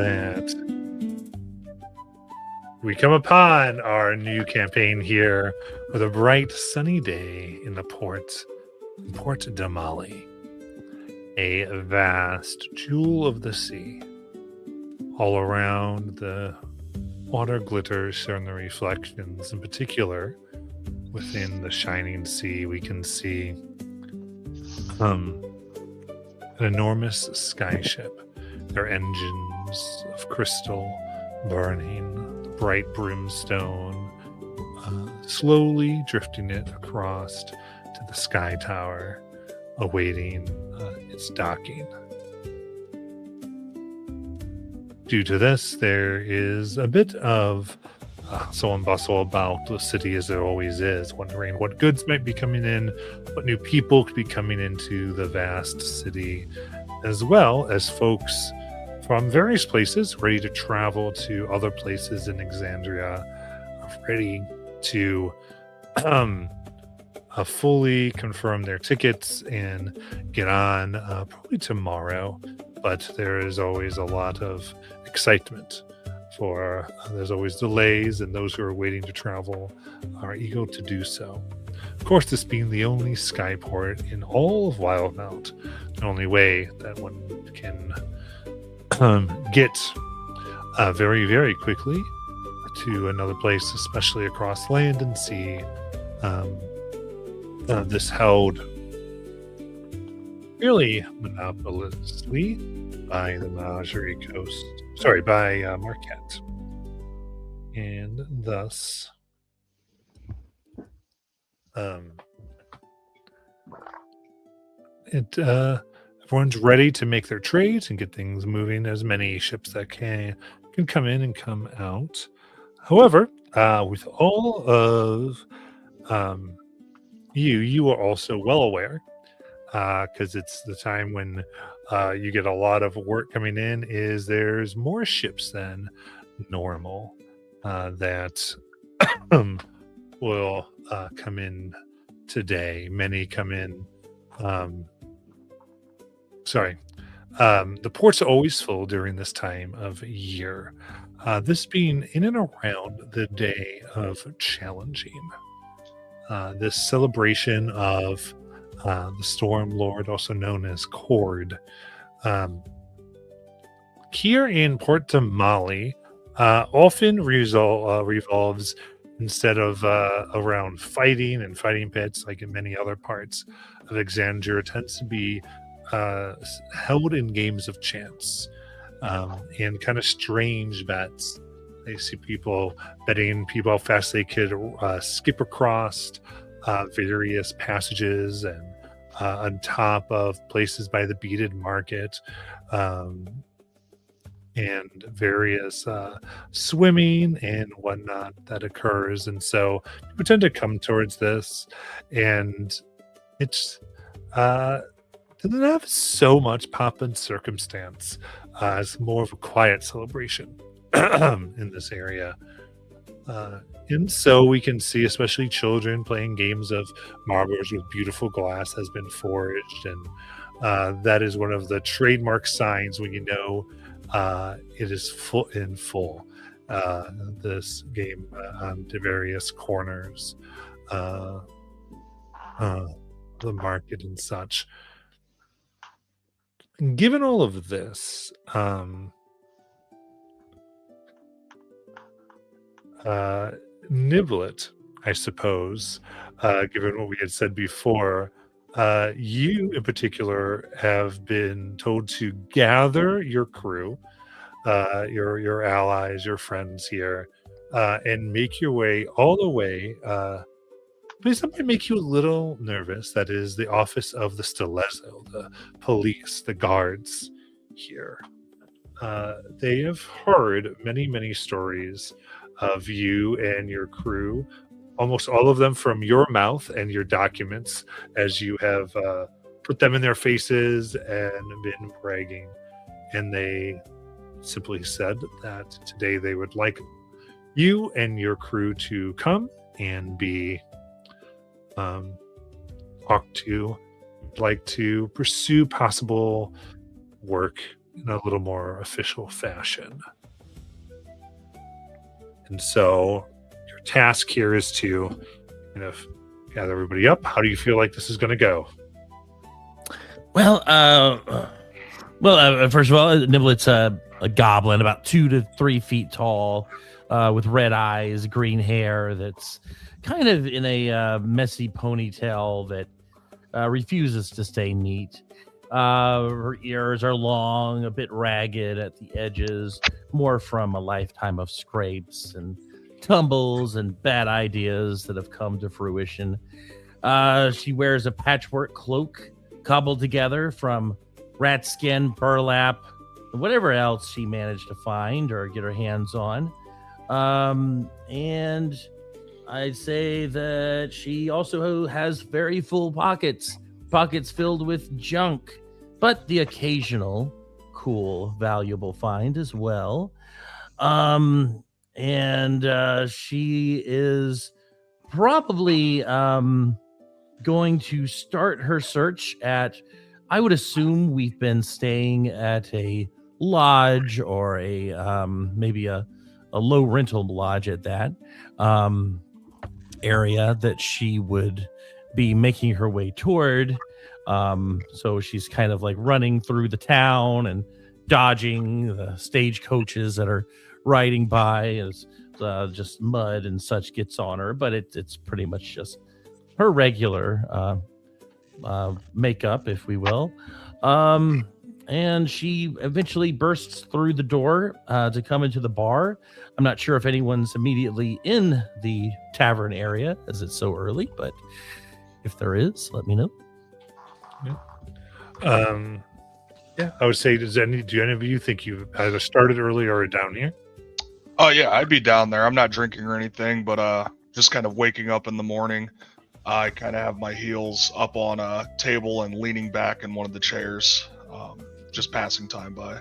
that we come upon our new campaign here with a bright sunny day in the Port de Mali, a vast jewel of the sea. All around, the water glitters, showing the reflections. In particular, within the shining sea, we can see um, an enormous skyship. Their engines of crystal burning, the bright brimstone, slowly drifting it across to the sky tower, awaiting its docking. Due to this, there is a bit of hustle and bustle about the city, as there always is, wondering what goods might be coming in, what new people could be coming into the vast city, as well as folks from various places ready to travel to other places in Exandria, ready to fully confirm their tickets and get on probably tomorrow. But there is always a lot of excitement for there's always delays, and those who are waiting to travel are eager to do so. Of course, this being the only skyport in all of Wildmount, the only way that one can get very, very quickly to another place, especially across land and sea. This held fairly monopolistically by the Menagerie Coast. Sorry, by Marquette. And thus, everyone's ready to make their trades and get things moving. As many ships that can come in and come out. However, with all of you are also well aware, because it's the time when you get a lot of work coming in, is there's more ships than normal that will come in today. Many come in. The ports are always full during this time of year. This being in and around the day of challenging. This celebration of the Storm Lord, also known as Cord. Here in Port de Mali, often revolves, instead of around fighting and fighting pits like in many other parts of Exandria, tends to be held in games of chance and kind of strange bets. I see people betting people how fast they could skip across various passages and on top of places by the beaded market, and various swimming and whatnot that occurs. And so people tend to come towards this, and it's doesn't have so much pomp and circumstance. It's more of a quiet celebration in this area. And so we can see, especially children, playing games of marbles with beautiful glass has been forged. And that is one of the trademark signs when you know it is full. This game on the various corners, the market and such. Given all of this, Niblet, I suppose, given what we had said before, you in particular have been told to gather your crew, your allies, your friends here, and make your way all the way. But something make you a little nervous. That is the office of the Stiletto, the police, the guards here. They have heard many, many stories of you and your crew, almost all of them from your mouth and your documents, as you have put them in their faces and been bragging. And they simply said that today they would like you and your crew to come and be talked to, like to pursue possible work in a little more official fashion. And so your task here is to kind of gather everybody up. How do you feel like this is going to go? Well, first of all, Niblet's a goblin about 2 to 3 feet tall, with red eyes, green hair that's kind of in a messy ponytail that refuses to stay neat. Her ears are long, a bit ragged at the edges, more from a lifetime of scrapes and tumbles and bad ideas that have come to fruition. She wears a patchwork cloak cobbled together from rat skin, burlap, and whatever else she managed to find or get her hands on. And I'd say that she also has very full pockets filled with junk, but the occasional cool, valuable find as well. And she is probably going to start her search at, I would assume we've been staying at a lodge or a maybe a low rental lodge at that area that she would be making her way toward. So she's kind of like running through the town and dodging the stagecoaches that are riding by as just mud and such gets on her, but it's pretty much just her regular makeup, if we will. And she eventually bursts through the door to come into the bar. I'm not sure if anyone's immediately in the tavern area as it's so early, but if there is, let me know. Yeah, I would say, do any of you think you either started early or are down here? Oh yeah, I'd be down there. I'm not drinking or anything, but just kind of waking up in the morning. I kind of have my heels up on a table and leaning back in one of the chairs, just passing time by.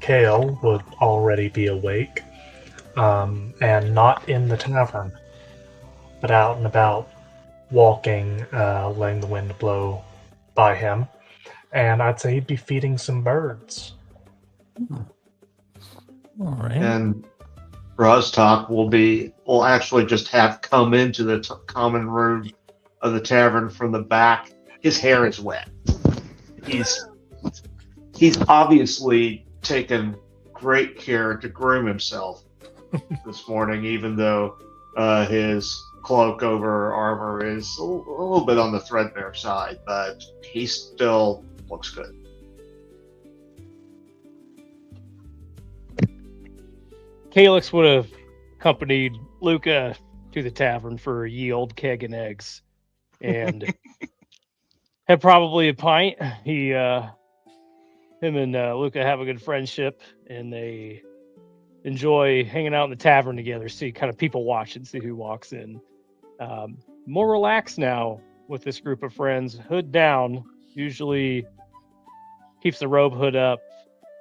Kale would already be awake, and not in the tavern, but out and about, walking, letting the wind blow by him. And I'd say he'd be feeding some birds. All right. And Roztok will actually just have come into the common room of the tavern from the back. His hair is wet. He's obviously taken great care to groom himself this morning, even though his cloak over armor is a little bit on the threadbare side, but he still looks good. Calyx would have accompanied Luca to the tavern for a ye old keg and eggs, and had probably a pint. Him and Luca have a good friendship, and they enjoy hanging out in the tavern together. See kind of people watch and see who walks in. More relaxed now with this group of friends. Hood down. Usually keeps the robe hood up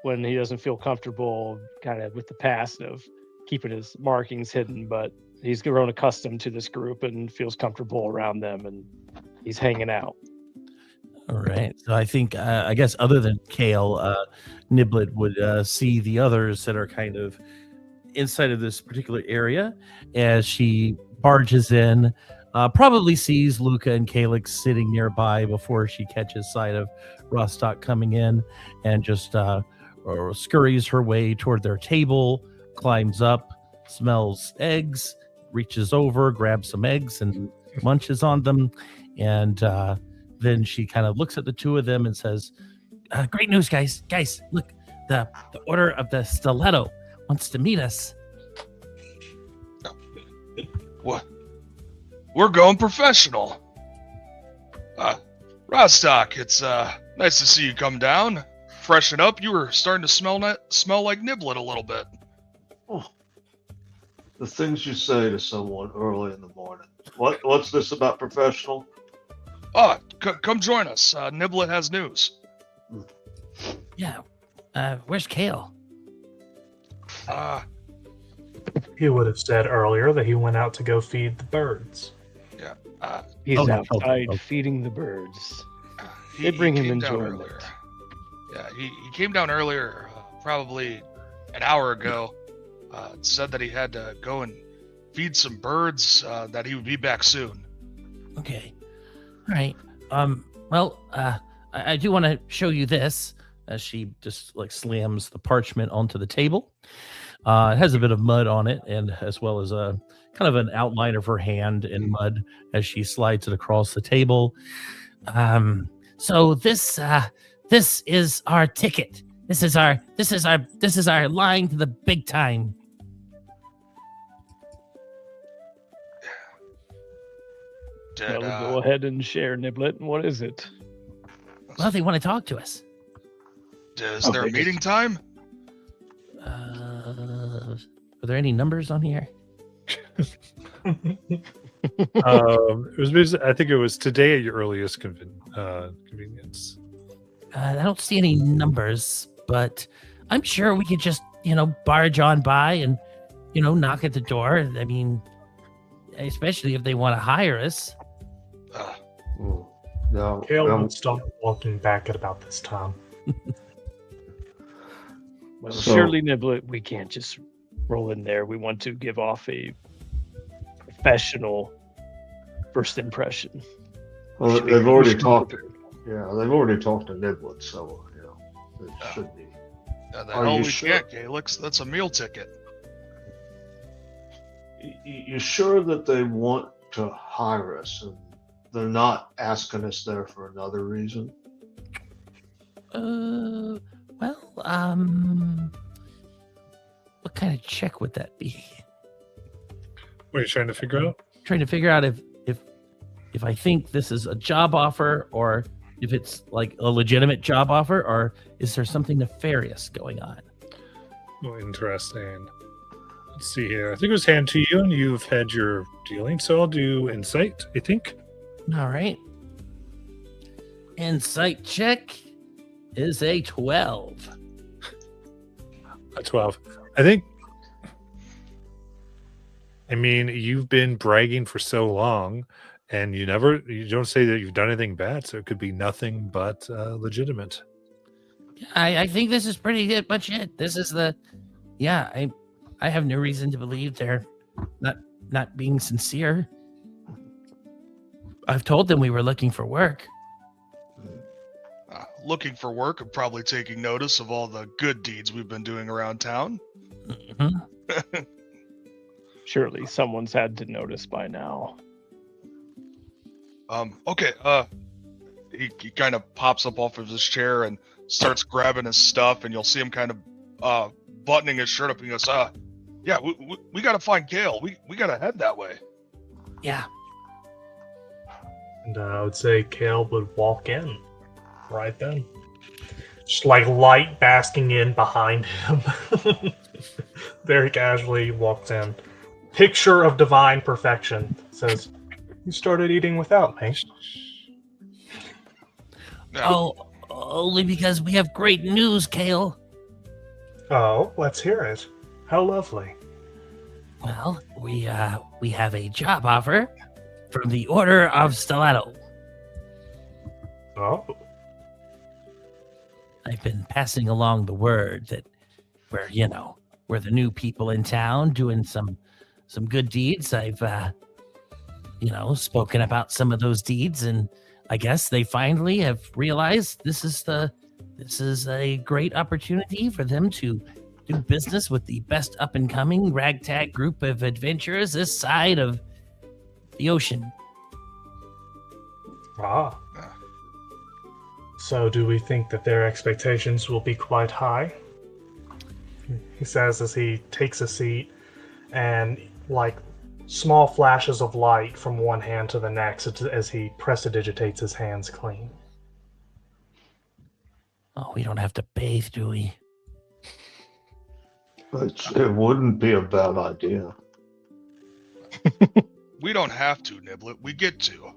when he doesn't feel comfortable, kind of with the past of keeping his markings hidden, but he's grown accustomed to this group and feels comfortable around them, and he's hanging out. All right. So I think, I guess other than Kale, Niblet would see the others that are kind of inside of this particular area as she barges in, probably sees Luca and Calyx sitting nearby before she catches sight of Roztok coming in, and just or scurries her way toward their table, climbs up, smells eggs, reaches over, grabs some eggs and munches on them. And then she kind of looks at the two of them and says, great news, guys. Guys, look, the Order of the Stiletto wants to meet us. What? We're going professional. Roztok, it's nice to see you come down. Freshen up. You were starting to smell like Niblet a little bit. Oh, the things you say to someone early in the morning. What's this about professional? Come join us. Niblet has news. Yeah. Where's Kale? He would have said earlier that he went out to go feed the birds. Yeah. He's Okay. outside feeding the birds. They bring him enjoyment. Yeah, he came down earlier, probably an hour ago. Said that he had to go and feed some birds. That he would be back soon. Okay. All right. Well, I do want to show you this as she just like slams the parchment onto the table. It has a bit of mud on it, and as well as a kind of an outline of her hand in mud as she slides it across the table. So this is our ticket. This is our line to the big time. Did, Well, go ahead and share, Niblet. What is it? Well, they want to talk to us. is there a meeting time? Are there any numbers on here? It was. I think it was today at your earliest convenience. I don't see any numbers, but I'm sure we could just, barge on by and, knock at the door. I mean, especially if they want to hire us. No, Kale no. would start walking back at about this time. Well, So- surely, Niblet, we can't just roll in there. We want to give off a professional first impression. Well, Should be- they've we already should be talked. prepared. Yeah, they've already talked to Niblet, so it should be. Yeah, the Are hell you we sure? can't, Galix. That's a meal ticket. You sure that they want to hire us and they're not asking us there for another reason? Well, what kind of check would that be? What are you trying to figure out? Trying to figure out if I think this is a job offer or if it's like a legitimate job offer, or is there something nefarious going on? Oh, interesting. Let's see here. I think it was hand to you, and you've had your dealing, so I'll do insight. I think. All right. Insight check is a 12. A 12. I think. I mean, you've been bragging for so long, and you don't say that you've done anything bad, so it could be nothing but legitimate. I think this is pretty much it. This is I have no reason to believe they're not being sincere. I've told them we were looking for work. Looking for work and probably taking notice of all the good deeds we've been doing around town. Mhm. Surely someone's had to notice by now. Okay, he kind of pops up off of his chair and starts grabbing his stuff, and you'll see him kind of buttoning his shirt up, and he goes, yeah, we gotta find Kale. We gotta head that way. Yeah. And I would say Kale would walk in right then. Just like light basking in behind him. Very casually walks in. Picture of divine perfection. Says, "You started eating without me." Yeah. Oh, only because we have great news, Kale. Oh, let's hear it. How lovely. Well, we have a job offer from the Order of Stiletto. Oh, I've been passing along the word that we're the new people in town doing some good deeds. I've spoken about some of those deeds, and I guess they finally have realized this is a great opportunity for them to do business with the best up and coming ragtag group of adventurers this side of the ocean. ah. So do we think that their expectations will be quite high? He says as he takes a seat, and like small flashes of light from one hand to the next as he prestidigitates his hands clean. Oh, we don't have to bathe, do we? It wouldn't be a bad idea. We don't have to, Niblet. We get to.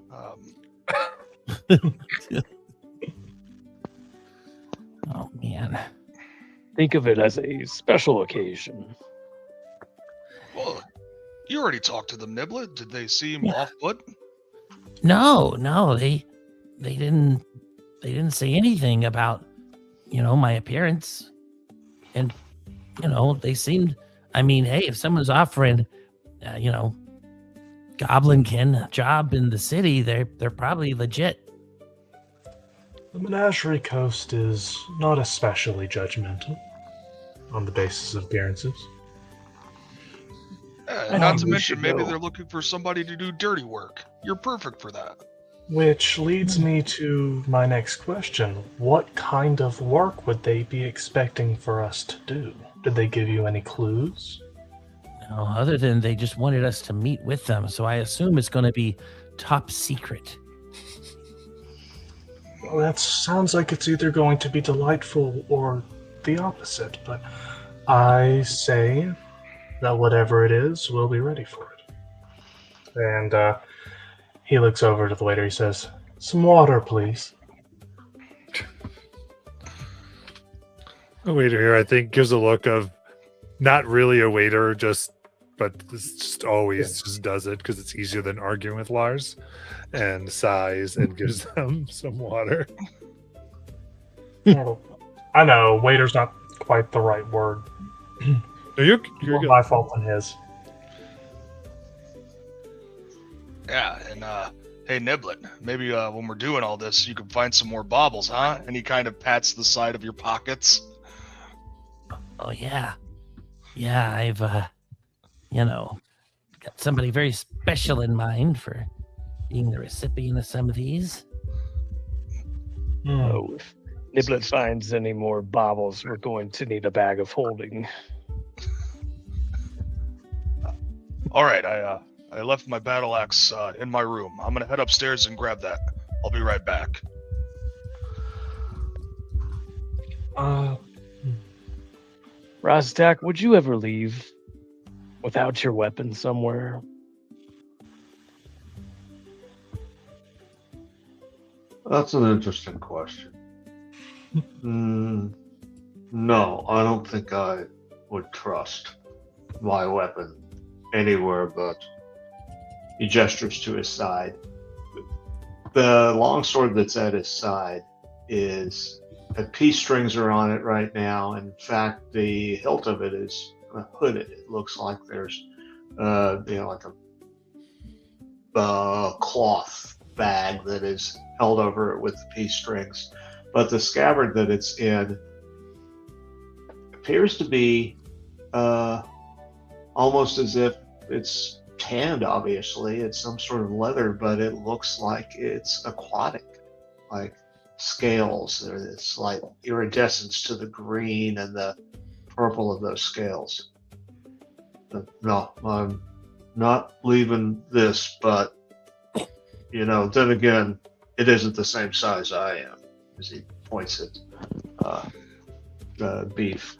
Oh man. Think of it as a special occasion. Well, you already talked to them, Niblet. Did they seem Yeah. off put? No, they didn't say anything about my appearance. And, they seemed, I mean, hey, if someone's offering, Goblinkin a job in the city, they're probably legit. The Menagerie Coast is not especially judgmental on the basis of appearances. Not to we mention, should maybe know. they're looking for somebody to do dirty work. You're perfect for that. Which leads me to my next question. What kind of work would they be expecting for us to do? Did they give you any clues? No, other than they just wanted us to meet with them, so I assume it's going to be top secret. Well, that sounds like it's either going to be delightful or the opposite, but I say that whatever it is, we'll be ready for it. And he looks over to the waiter. He says, "Some water, please." The waiter here, I think, gives a look of not really a waiter, but this just always just does it because it's easier than arguing with Lars, and sighs and gives them some water. Well, I know, waiter's not quite the right word. No, you're More good. my fault than his. Yeah, and hey, Niblet, maybe when we're doing all this, you can find some more baubles, huh? And he kind of pats the side of your pockets. Oh, yeah. Yeah, I've, got somebody very special in mind for being the recipient of some of these. Oh, if Niblet finds any more baubles, we're going to need a bag of holding. All right, I left my battle axe in my room. I'm gonna head upstairs and grab that. I'll be right back. Razdak, would you ever leave without your weapon somewhere? That's an interesting question. No, I don't think I would trust my weapon anywhere but. He gestures to his side. The longsword that's at his side is peace strings are on it right now. In fact, the hilt of it is hooded. It looks like there's, like a cloth bag that is held over it with the peace strings. But the scabbard that it's in appears to be almost as if it's tanned. Obviously, it's some sort of leather, but it looks like it's aquatic, like scales. There's this slight iridescence to the green and the purple of those scales. But no, I'm not leaving this, but then again, it isn't the same size I am, as he points at Beef.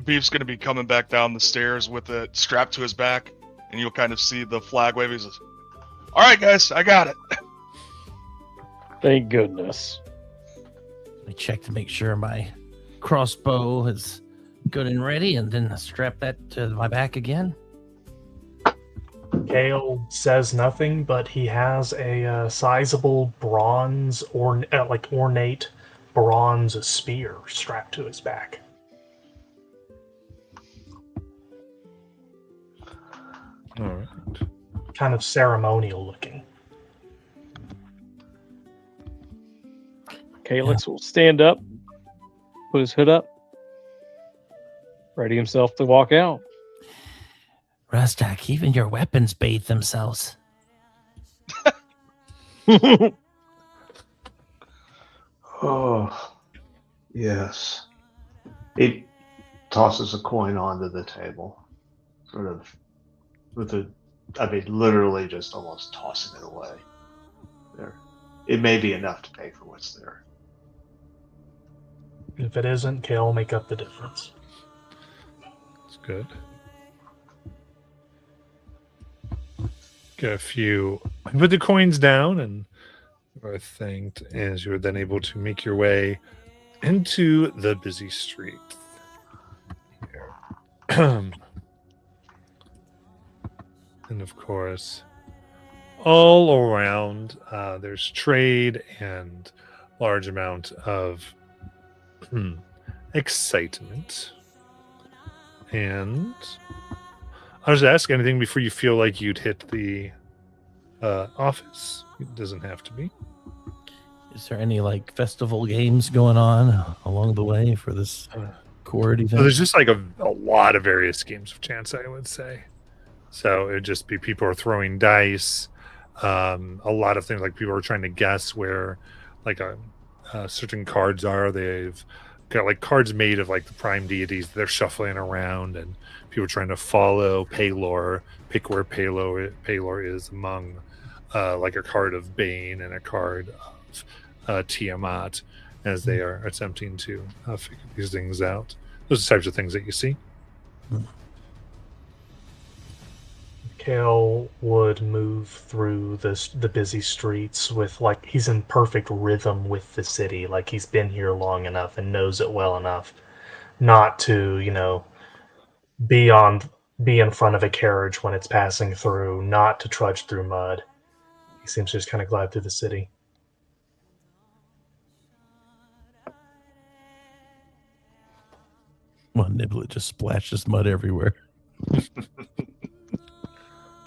Beef's gonna be coming back down the stairs with it strapped to his back, and you'll kind of see the flag wave. He says, "All right, guys, I got it." Thank goodness. I check to make sure my crossbow is good and ready, and then I strap that to my back again. Gale says nothing, but he has a sizable bronze or ornate bronze spear strapped to his back. All right. Kind of ceremonial looking. Calyx will stand up, put his hood up, ready himself to walk out. Rastak, even your weapons bathe themselves. Oh, yes. He tosses a coin onto the table, sort of literally just almost tossing it away. There, it may be enough to pay for what's there. If it isn't, Gale will make up the difference. That's good. Get a few. Put the coins down and you are thanked as you are then able to make your way into the busy street. Here. And of course, all around there's trade and large amount of excitement. And I'll just ask anything before you feel like you'd hit the office. It doesn't have to be. Is there any like festival games going on along the way for this chord event? So there's just like a lot of various games of chance, I would say. So it would just be people are throwing dice. A lot of things like people are trying to guess where like certain cards are. They've got like cards made of like the prime deities. They're shuffling around, and people are trying to follow Paylor, pick where Paylor is among like a card of Bane and a card of Tiamat as they are attempting to figure these things out. Those are the types of things that you see. Kale would move through the busy streets with like he's in perfect rhythm with the city, like he's been here long enough and knows it well enough not to, be in front of a carriage when it's passing through, not to trudge through mud. He seems to just kind of glide through the city. Well, Niblet just splashes mud everywhere.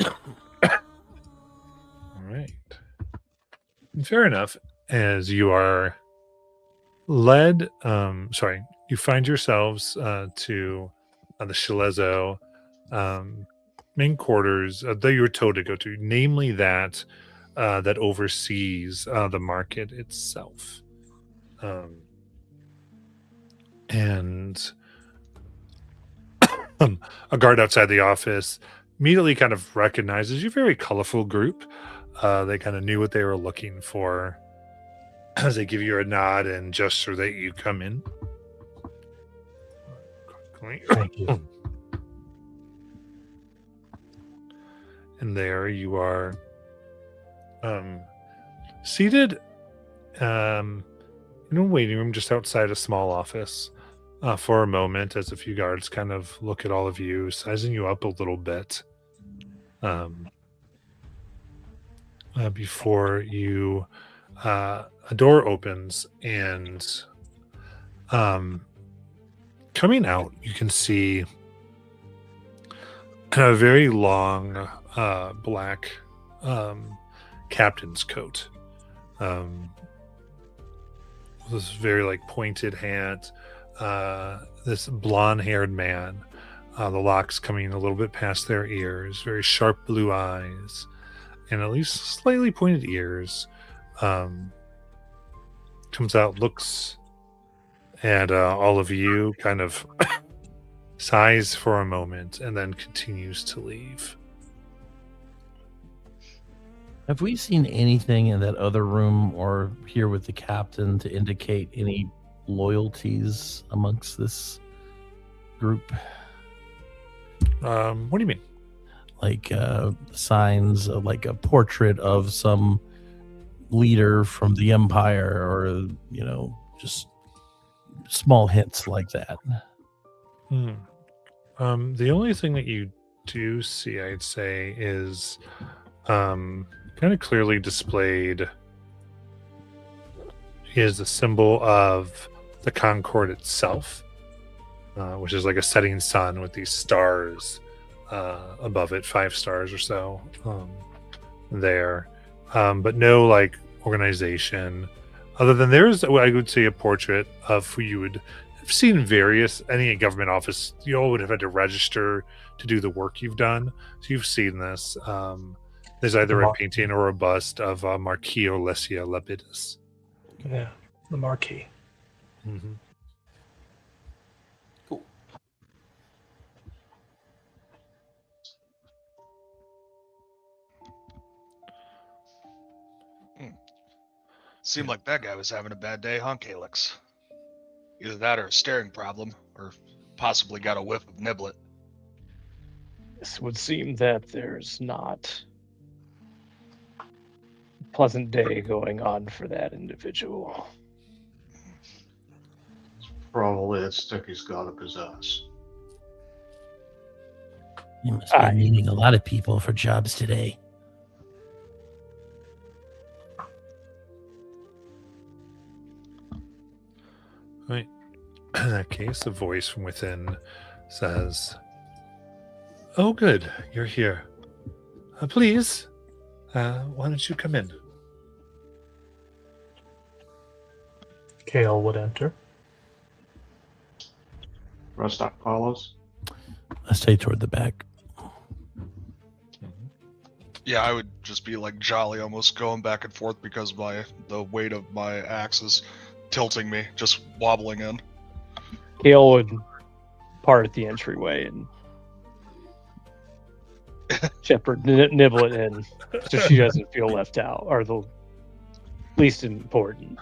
All right. Fair enough. As you are led, you find yourselves to the Shalezo main quarters that you were told to go to, namely that that oversees the market itself. And a guard outside the office immediately kind of recognizes you. Very colorful group. They kind of knew what they were looking for as they give you a nod and gesture that you come in. Thank you. And there you are seated in a waiting room just outside a small office for a moment as a few guards kind of look at all of you, sizing you up a little bit before you a door opens, and coming out you can see a very long black captain's coat, this very like pointed hat, this blonde-haired man, the locks coming a little bit past their ears, very sharp blue eyes, and at least slightly pointed ears. Comes out, looks at all of you, kind of sighs for a moment, and then continues to leave. Have we seen anything in that other room or here with the captain to indicate any loyalties amongst this group? What do you mean? Like signs of like a portrait of some leader from the empire, or just small hints like that. The only thing that you do see, I'd say, is kind of clearly displayed is the symbol of the Concord itself, which is like a setting sun with these stars above it, 5 stars or so there. But no like organization other than there's, I would say, a portrait of who you would have seen in any government office. You all would have had to register to do the work you've done. So you've seen this. There's either a painting or a bust of Marquis Olesia Lapidus. Yeah, the Marquis. Mm-hmm. Cool. Seemed like that guy was having a bad day, huh, Calyx? Either that or a staring problem, or possibly got a whiff of Niblet. This would seem that there's not a pleasant day going on for that individual. Probably that stick he's got up his ass. You must be meeting a lot of people for jobs today. Right. In that case, a voice from within says, "Oh, good, you're here. Please, why don't you come in?" Kale would enter. Rostock follows. I stay toward the back. Yeah, I would just be like jolly, almost going back and forth because the weight of my axe is tilting me, just wobbling in. Kale would part at the entryway and shepherd nibble it in so she doesn't feel left out or the least important.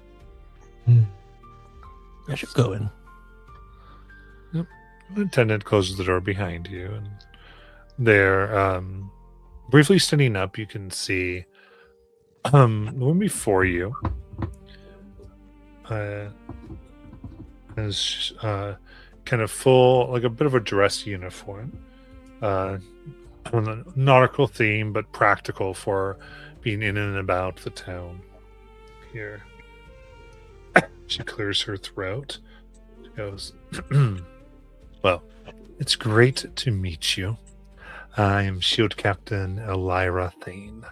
I should go in. The attendant closes the door behind you, and there, briefly standing up, you can see the one before you is kind of full, like a bit of a dress uniform, on a nautical theme, but practical for being in and about the town. Here, she clears her throat. She goes, "Well, it's great to meet you. I am Shield Captain Elira Thane."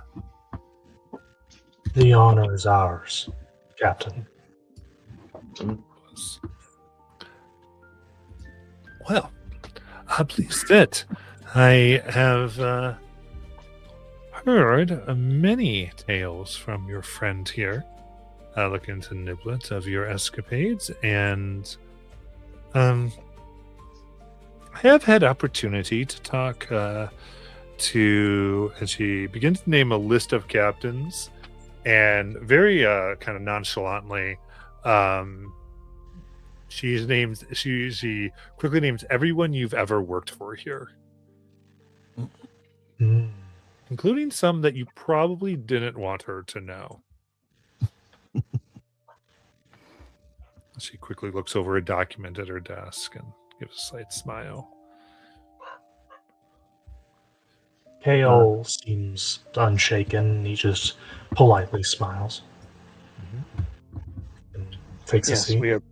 The honor is ours, Captain. Well, please sit. I have heard many tales from your friend here, looking into Niblet, of your escapades, and I have had opportunity to talk to, and she begins to name a list of captains, and very kind of nonchalantly, she quickly names everyone you've ever worked for here, including some that you probably didn't want her to know. She quickly looks over a document at her desk and gives a slight smile. Kale seems unshaken. He just politely smiles. And takes a Yes, seat.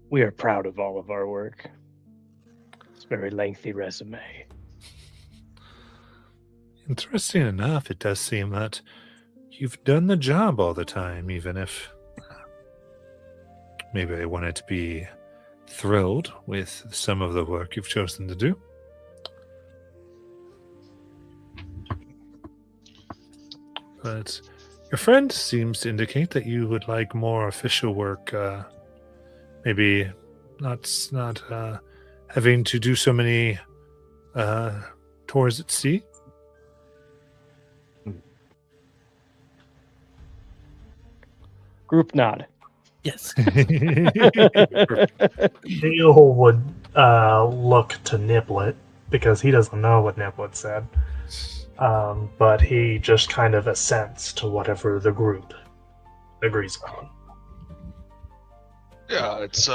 we are proud of all of our work. It's a very lengthy resume. Interesting enough, it does seem that you've done the job all the time, even if maybe I wanted to be thrilled with some of the work you've chosen to do. But your friend seems to indicate that you would like more official work, maybe not having to do so many tours at sea. Group nod. Yes. Kale would look to Niblet because he doesn't know what Niblet said. But he just kind of assents to whatever the group agrees on. Yeah, it's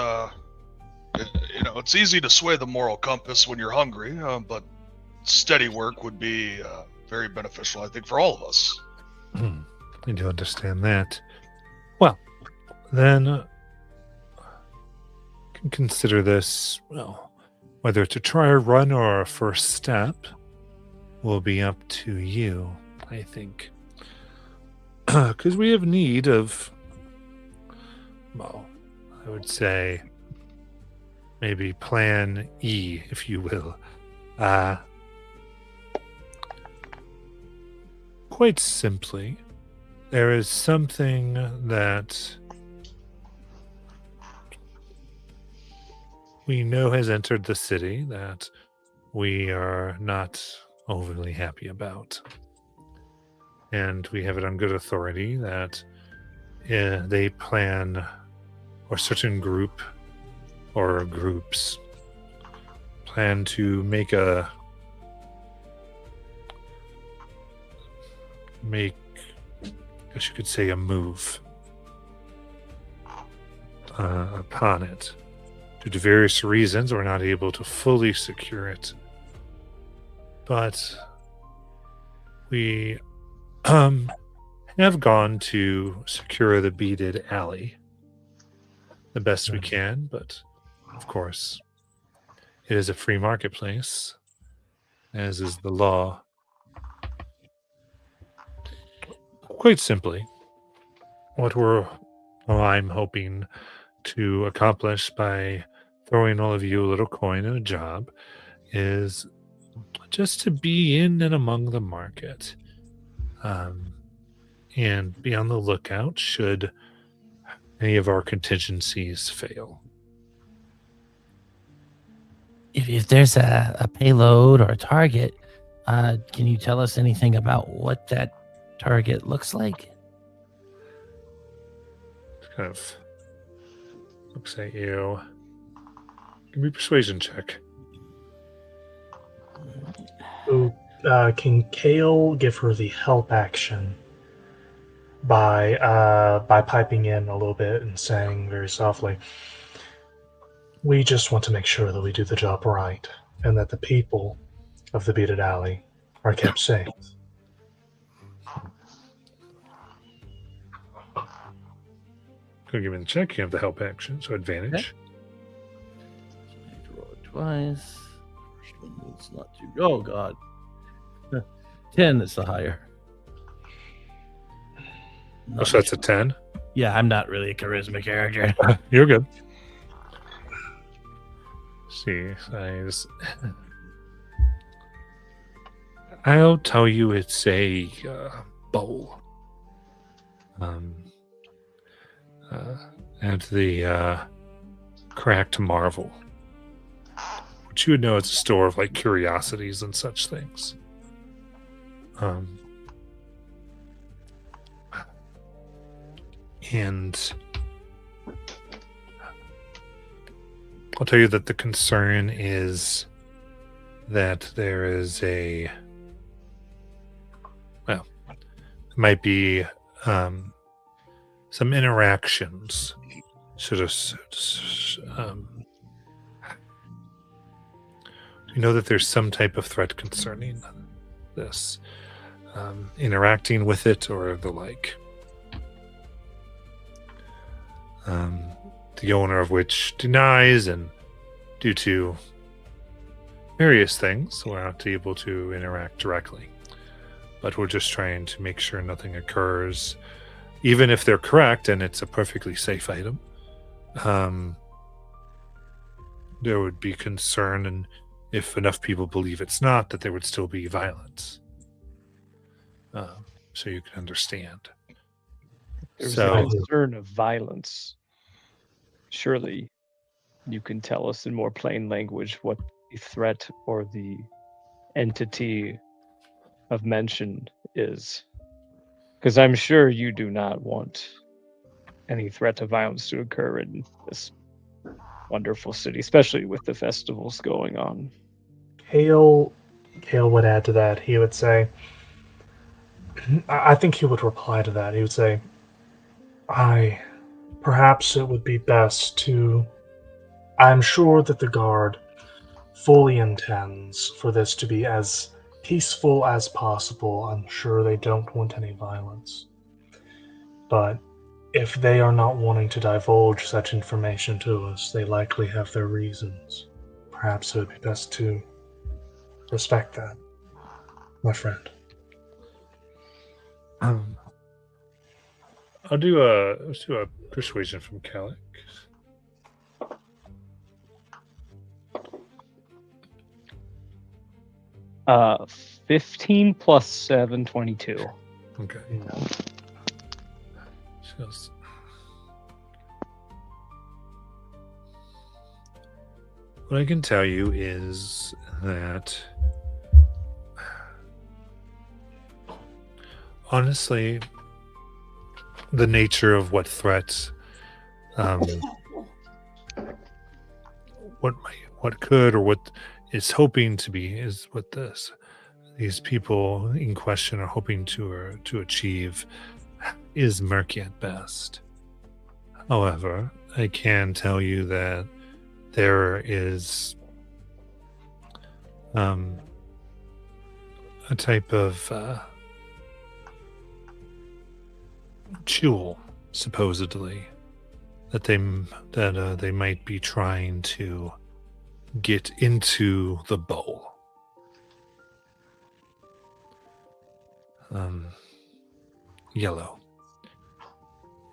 it's easy to sway the moral compass when you're hungry, but steady work would be very beneficial, I think, for all of us. I do understand that. Well, then can consider this, well, whether to try a run or a first step will be up to you, I think. Because we have need of, well, I would say maybe plan E, if you will. Quite simply, there is something that we know has entered the city that we are not overly happy about. And we have it on good authority that they plan, or certain group or groups plan to make I guess you could say, a move upon it. Due to various reasons, we're not able to fully secure it. But we have gone to secure the beaded alley the best we can, but of course, it is a free marketplace, as is the law. Quite simply, I'm hoping to accomplish by throwing all of you a little coin and a job is just to be in and among the market, and be on the lookout should any of our contingencies fail. If there's a payload or a target, can you tell us anything about what that target looks like? Kind of looks at you. Give me a persuasion check. Ooh, can Kale give her the help action by piping in a little bit and saying very softly, "We just want to make sure that we do the job right and that the people of the Bearded Alley are kept safe." Go give me the check. You have the help action, so advantage. I have to roll it twice. First one was not too. Oh God, 10 is the higher. Oh, so that's a 10. Yeah, I'm not really a charisma character. You're good. See, I'll tell you it's a bowl. And the Cracked Marvel, which you would know it's a store of like curiosities and such things. And I'll tell you that the concern is that there is it might be some interactions you know that there's some type of threat concerning this, interacting with it or the like. The owner of which denies, and due to various things, we're not able to interact directly. But we're just trying to make sure nothing occurs, even if they're correct and it's a perfectly safe item. There would be concern, and if enough people believe it's not, that there would still be violence. So you can understand. There's So- a concern of violence. Surely you can tell us in more plain language what the threat or the entity of mention is. Because I'm sure you do not want any threat of violence to occur in this wonderful city, especially with the festivals going on. Kale would add to that. He would say, I think he would reply to that. He would say, perhaps it would be best to. I'm sure that the guard fully intends for this to be as peaceful as possible. I'm sure they don't want any violence. But if they are not wanting to divulge such information to us, they likely have their reasons. Perhaps it would be best to respect that, my friend. Let's do a persuasion from Calic. 15 plus 7, 22. Okay. Yeah. Just... What I can tell you is that honestly, the nature of what threats, what could or what is hoping to be is what these people in question are hoping to achieve is murky at best. However, I can tell you that there is a type of jewel, supposedly, that they might be trying to get into the bowl. Yellow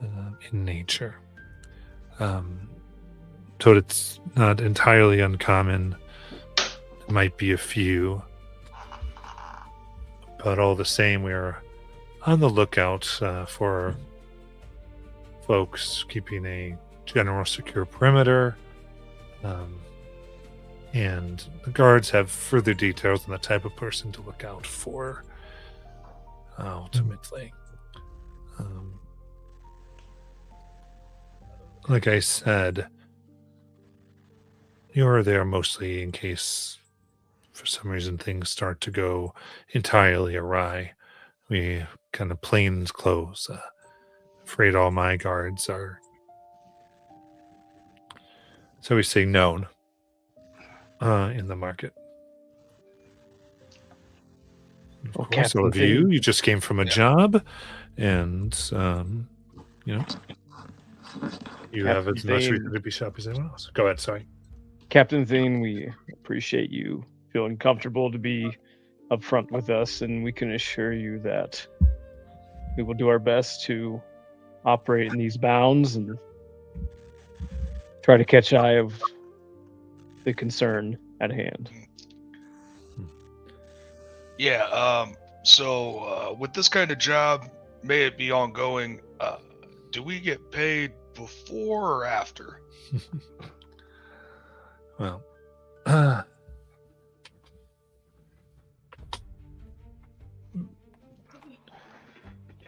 in nature. So it's not entirely uncommon. There might be a few, but all the same, we're on the lookout for folks keeping a general secure perimeter. And the guards have further details on the type of person to look out for. Ultimately, like I said, you're there mostly in case, for some reason, things start to go entirely awry. We kind of plain clothes. Afraid all my guards are, so we say, known in the market. Of Well, course, all of Captain you just came from a job, and you have as much Thane. reason to be sharp as anyone else. Go ahead. Sorry. Captain Thane, we appreciate you feeling comfortable to be upfront with us, and we can assure you that we will do our best to operate in these bounds and try to catch eye of the concern at hand. Yeah. So with this kind of job, may it be ongoing, do we get paid before or after?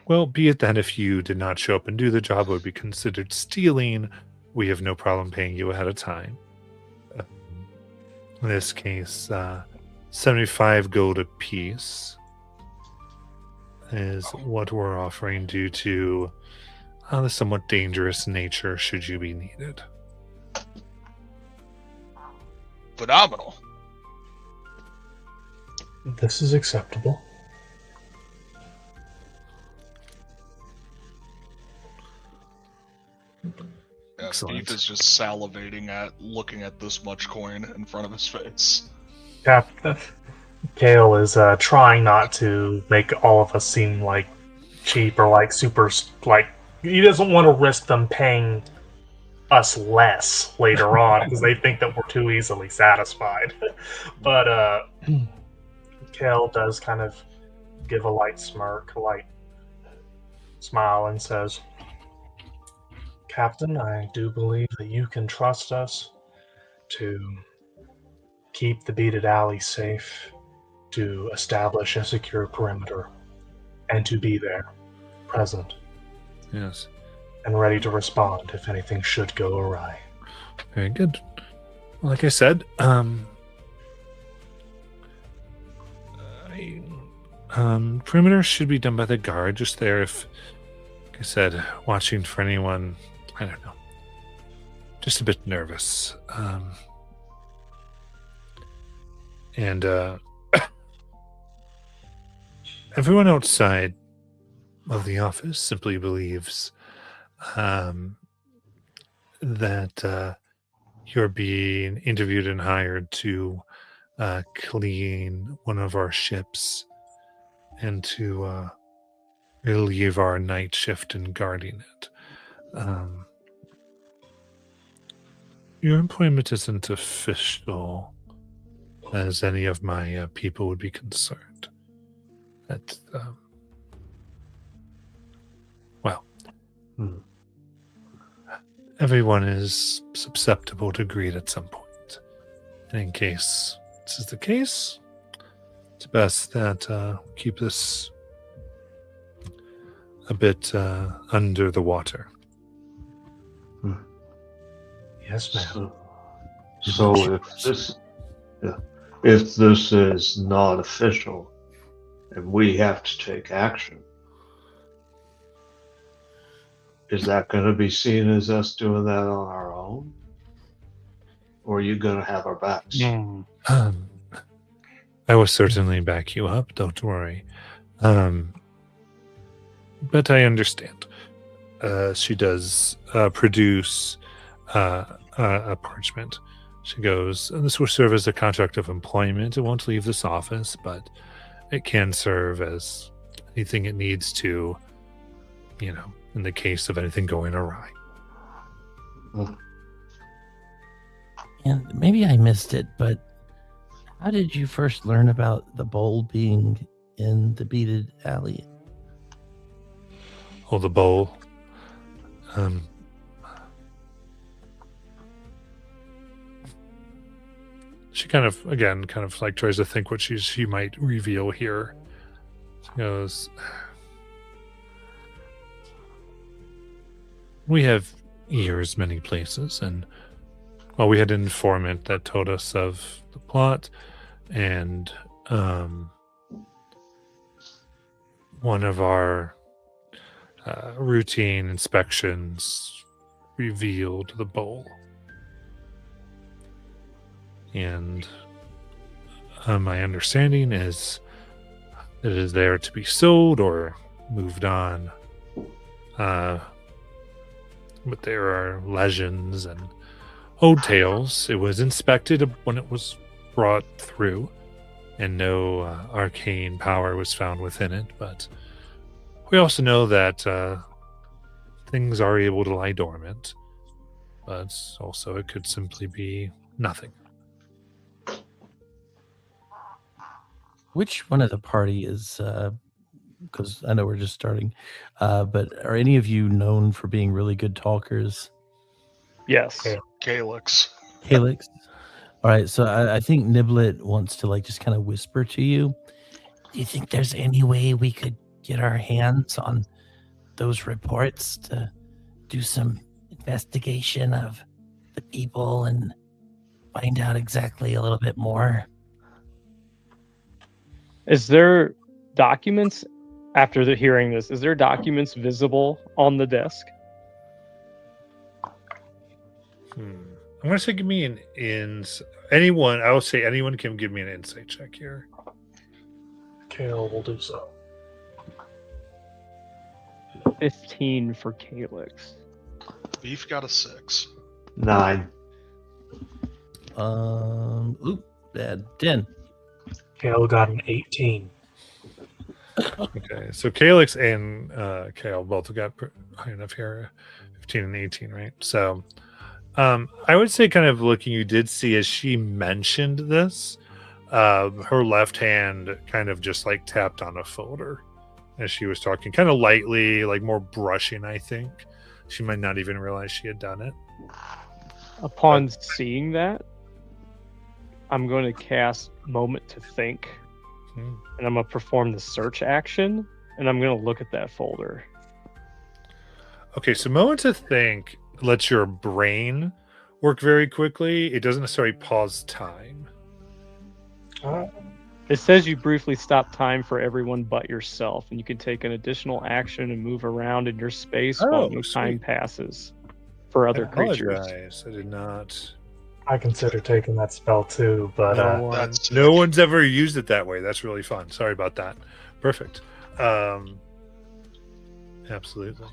Well, be it that if you did not show up and do the job, it would be considered stealing. We have no problem paying you ahead of time. In this case, 75 gold apiece is what we're offering due to the somewhat dangerous nature should you be needed. Phenomenal. This is acceptable. Yeah, Excellent. Steve is just salivating at looking at this much coin in front of his face. Captain Kale is trying not to make all of us seem like cheap or like super, like, he doesn't want to risk them paying us less later on because they think that we're too easily satisfied. But Kale does kind of give a light smirk, a light smile, and says, Captain, I do believe that you can trust us to keep the beaded alley safe, to establish a secure perimeter, and to be there, present, Yes. and ready to respond if anything should go awry. Very good. Like I said, perimeter should be done by the guard, just there if, like I said, watching for anyone, I don't know, just a bit nervous. And everyone outside of the office simply believes that you're being interviewed and hired to clean one of our ships and to relieve our night shift in guarding it. Your employment isn't official, as any of my people would be concerned. That, everyone is susceptible to greed at some point. And in case this is the case, it's best that keep this a bit under the water. Yes, ma'am. So if this is not official and we have to take action, is that going to be seen as us doing that on our own? Or are you going to have our backs? I will certainly back you up, don't worry. But I understand. she does produce a parchment. She goes, "And this will serve as a contract of employment. It won't leave this office, but it can serve as anything it needs to, in the case of anything going awry." And maybe I missed it, but how did you first learn about the bowl being in the beaded alley? Oh, the bowl. She kind of like tries to think what she might reveal here. She goes, "We have ears many places, and we had an informant that told us of the plot, and one of our routine inspections revealed the bowl. And my understanding is that it is there to be sold or moved on. But there are legends and old tales. It was inspected when it was brought through, and no arcane power was found within it. But we also know that things are able to lie dormant, but also it could simply be nothing." Which one of the party is, because I know we're just starting, but are any of you known for being really good talkers? Yes. Yeah. Calyx. Calyx? All right, so I think Niblet wants to like just kind of whisper to you. Do you think there's any way we could get our hands on those reports to do some investigation of the people and find out exactly a little bit more? Is there documents after hearing this? Is there documents visible on the desk? I'm going to say give me anyone. I will say anyone can give me an insight check here. Kale will do so. 15 for Calyx. Beef got a 6. 9. Bad 10. Kale got an 18. Okay, so Calyx and Kale both got high enough here, 15 and 18, right? So I would say kind of looking, you did see as she mentioned this, her left hand kind of just like tapped on a folder as she was talking, kind of lightly, like more brushing, I think. She might not even realize she had done it. Upon seeing that, I'm going to cast Moment to Think, and I'm going to perform the search action, and I'm going to look at that folder. Okay, so Moment to Think lets your brain work very quickly. It doesn't necessarily pause time. It says you briefly stop time for everyone but yourself, and you can take an additional action and move around in your space while no time passes for other creatures. I did not. I consider taking that spell too, but No one's ever used it that way. That's really fun. Sorry about that. Perfect. Absolutely.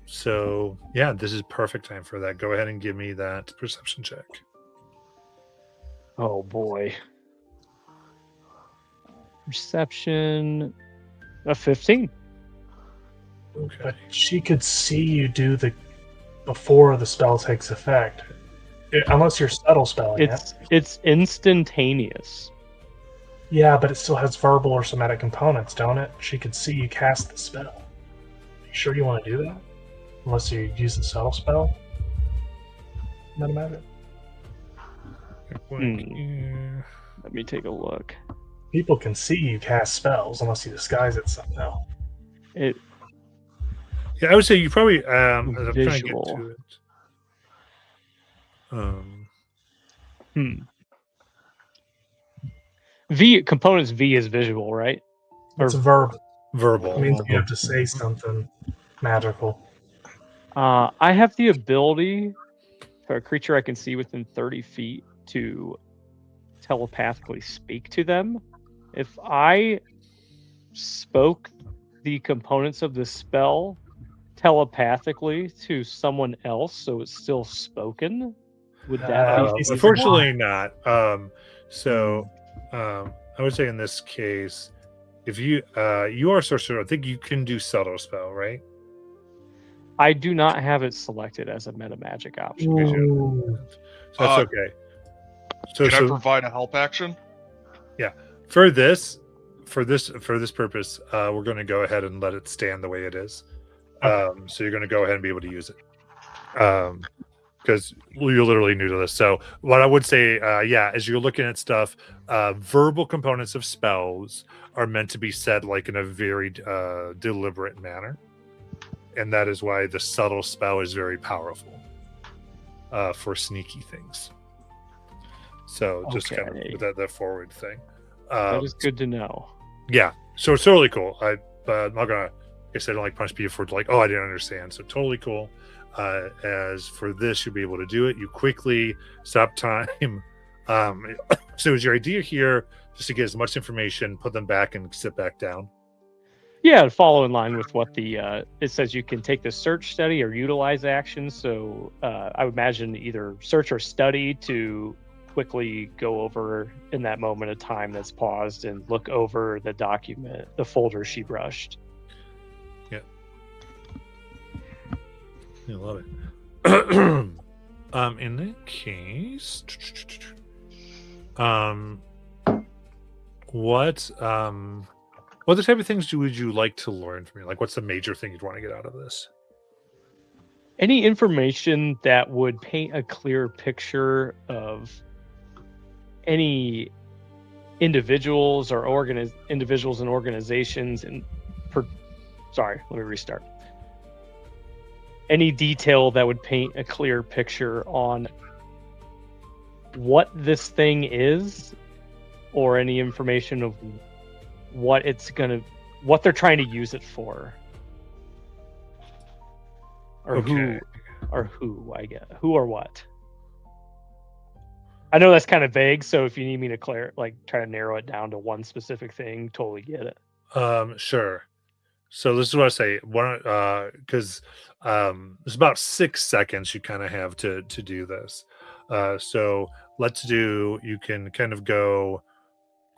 So yeah, this is perfect time for that. Go ahead and give me that perception check. Oh boy. Perception of 15. Okay. but she could see you do the before the spell takes effect. Unless you're subtle spelling it. It's instantaneous. Yeah, but it still has verbal or somatic components, don't it? She could see you cast the spell. Are you sure you want to do that? Unless you use the subtle spell? Not a matter. Let me take a look. People can see you cast spells unless you disguise it somehow. It Yeah, I would say you probably as I'm trying to get Visual. to it. V components V is visual, right? It's a verb. Verbal. It means you have to say something magical. I have the ability for a creature I can see within 30 feet to telepathically speak to them. If I spoke the components of the spell telepathically to someone else, so it's still spoken? Would that be feasible? Unfortunately, not. I would say in this case, if you are sorcerer, I think you can do subtle spell, right? I do not have it selected as a meta magic option. So that's okay. Can I provide a help action? For this purpose, we're going to go ahead and let it stand the way it is. So you're going to go ahead and be able to use it. Because you're literally new to this. So what I would say, as you're looking at stuff, verbal components of spells are meant to be said like in a very deliberate manner. And that is why the subtle spell is very powerful for sneaky things. So just kind of with that forward thing. That is good to know. Yeah. So it's totally cool. I'm not gonna, I guess I don't like punch people for like, oh, I didn't understand. So totally cool. As for this, you'll be able to do it. You quickly stop time. So is your idea here just to get as much information, put them back, and sit back down? Yeah, follow in line with what the it says. You can take the search, study, or utilize actions. So I would imagine either search or study to quickly go over in that moment of time that's paused and look over the document, the folder she brushed. I love it. In that case, what other type of things would you like to learn from me? Like, what's the major thing you'd want to get out of this? Any information that would paint a clear picture of any individuals or individuals and organizations sorry, let me restart. Any detail that would paint a clear picture on what this thing is, or any information of what they're trying to use it for, or Okay. who, I guess, who or what. I know that's kind of vague, so if you need me to try to narrow it down to one specific thing, totally get it. Sure. So this is what I say. Because there's about 6 seconds you kind of have to do this. So you can kind of go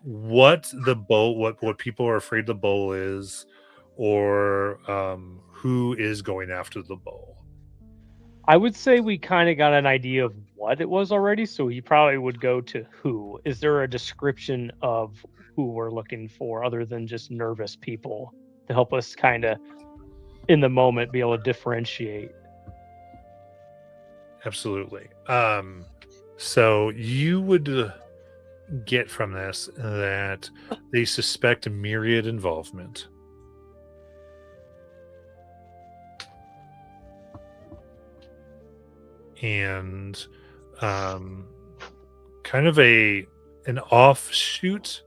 what the bowl, what people are afraid the bowl is, or who is going after the bowl. I would say we kind of got an idea of what it was already, so he probably would go to who. Is there a description of who we're looking for other than just nervous people to help us kind of, in the moment, be able to differentiate? Absolutely. So you would get from this that they suspect Myriad involvement. And kind of an offshoot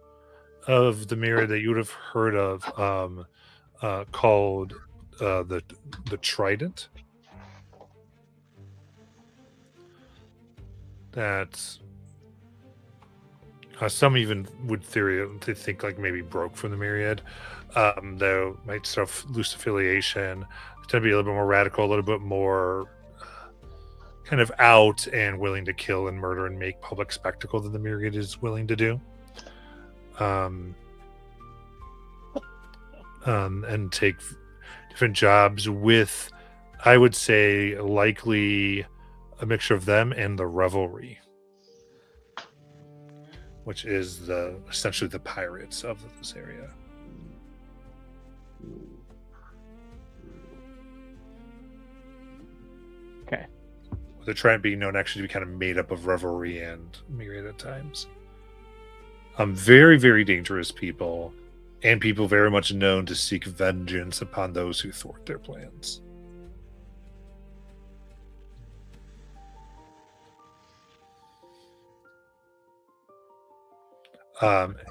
of the Myriad that you would have heard of, called the Trident. That some even would they think like maybe broke from the Myriad, though might still have loose affiliation. It's going to be a little bit more radical, a little bit more kind of out and willing to kill and murder and make public spectacle than the Myriad is willing to do. And take different jobs with, I would say, likely a mixture of them and the Revelry, which is essentially the pirates of this area. Okay. The Trident being known actually to be kind of made up of Revelry and Myriad at times. Very, very dangerous people, and people very much known to seek vengeance upon those who thwart their plans.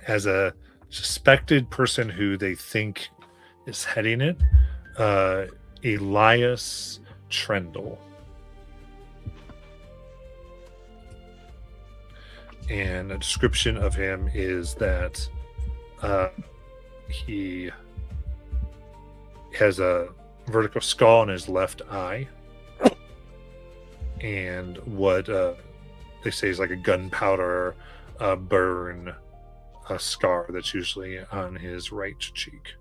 As a suspected person who they think is heading it, Elias Trendle. And a description of him is that he has a vertical skull on his left eye, and what they say is like a gunpowder burn scar that's usually on his right cheek.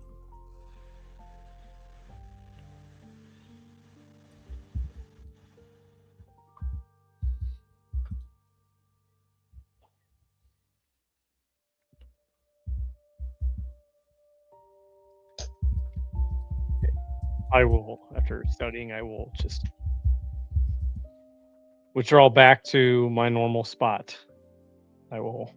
I will, after studying, I will just withdraw back to my normal spot. I will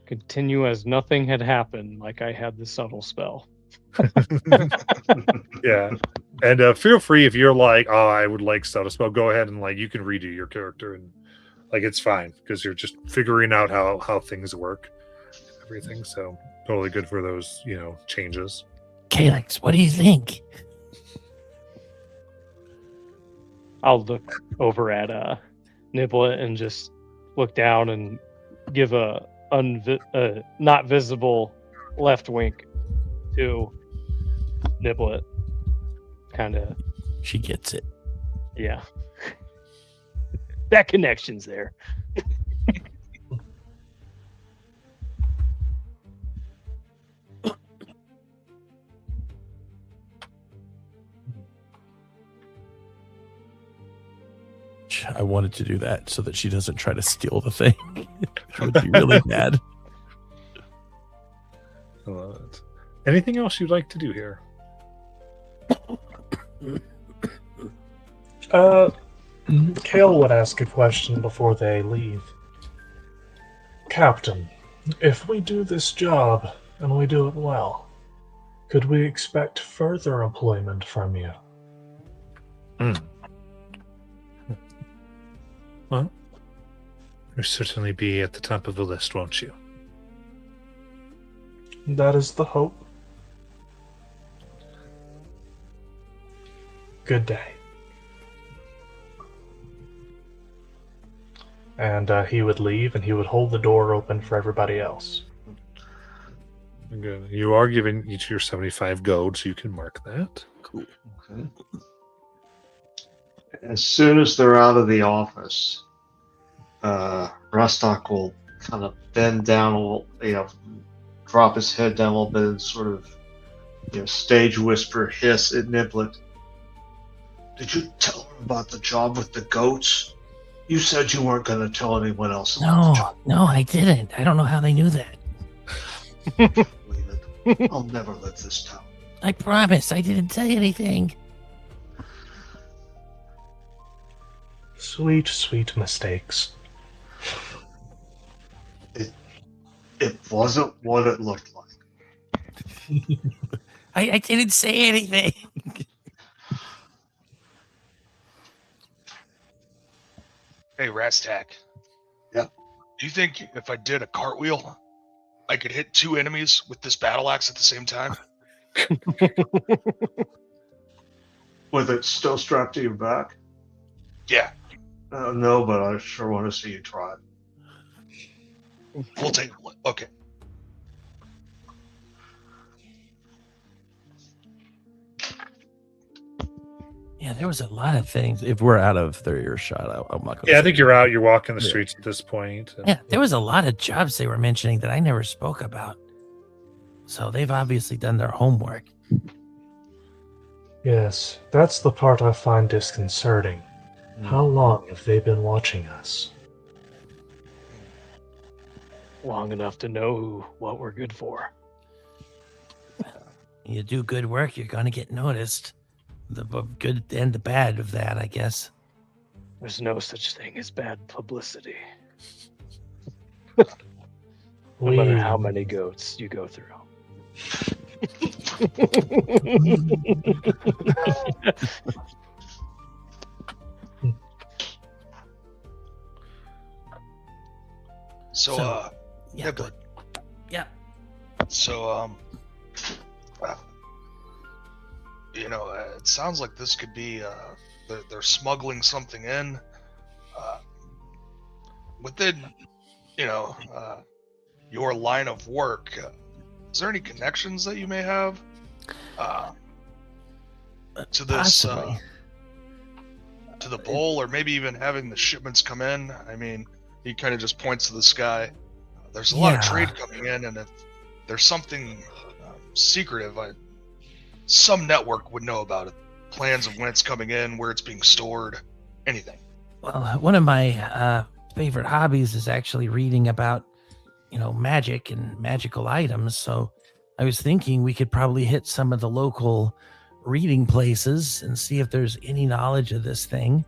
continue as nothing had happened, like I had the subtle spell. Yeah, and feel free if you're like, oh, I would like subtle spell, go ahead and like you can redo your character, and like it's fine because you're just figuring out how things work, everything. So totally good for those changes. Calyx, what do you think? I'll look over at Niblet and just look down and give a not visible left wink to Niblet. Kind of. She gets it. Yeah. That connection's there. I wanted to do that so that she doesn't try to steal the thing. It would be really bad. I love it. Anything else you'd like to do here? Kale would ask a question before they leave. Captain, if we do this job and we do it well, could we expect further employment from you? Well, you'll certainly be at the top of the list, won't you? That is the hope. Good day. And he would leave, and he would hold the door open for everybody else. Good. You are given each your 75 gold, so you can mark that. Cool. Okay. As soon as they're out of the office, Rostock will kind of bend down a little, drop his head down a little bit and sort of, stage whisper hiss at Niblet. Did you tell her about the job with the goats? You said you weren't going to tell anyone else about the job. No, I didn't. I don't know how they knew that. Believe it. I'll never let this down. I promise I didn't say anything. Sweet, sweet mistakes. It wasn't what it looked like. I didn't say anything. Hey, Rastak. Yeah. Do you think if I did a cartwheel, I could hit two enemies with this battle axe at the same time? With it still strapped to your back? Yeah, No, but I sure want to see you try it. we'll take a look. Okay. Yeah, there was a lot of things. If we're out of their earshot, I'm not going to. Yeah, I think you're out. You're walking the streets at this point. Yeah, there was a lot of jobs they were mentioning that I never spoke about. So they've obviously done their homework. Yes, that's the part I find disconcerting. How long have they been watching us? Long enough to know what we're good for. You do good work, you're going to get noticed. The good and the bad of that, I guess. There's no such thing as bad publicity. No matter how many goats you go through. So, yeah, Niblet. Yeah. So, it sounds like this could be, they're smuggling something in, within, your line of work. Is there any connections that you may have? to this Possibly. to the pole, or maybe even having the shipments come in. I mean, he kind of just points to the sky. There's a lot of trade coming in, and if there's something secretive, some network would know about it. Plans of when it's coming in, where it's being stored, anything. Well, one of my favorite hobbies is actually reading about, magic and magical items. So I was thinking we could probably hit some of the local reading places and see if there's any knowledge of this thing.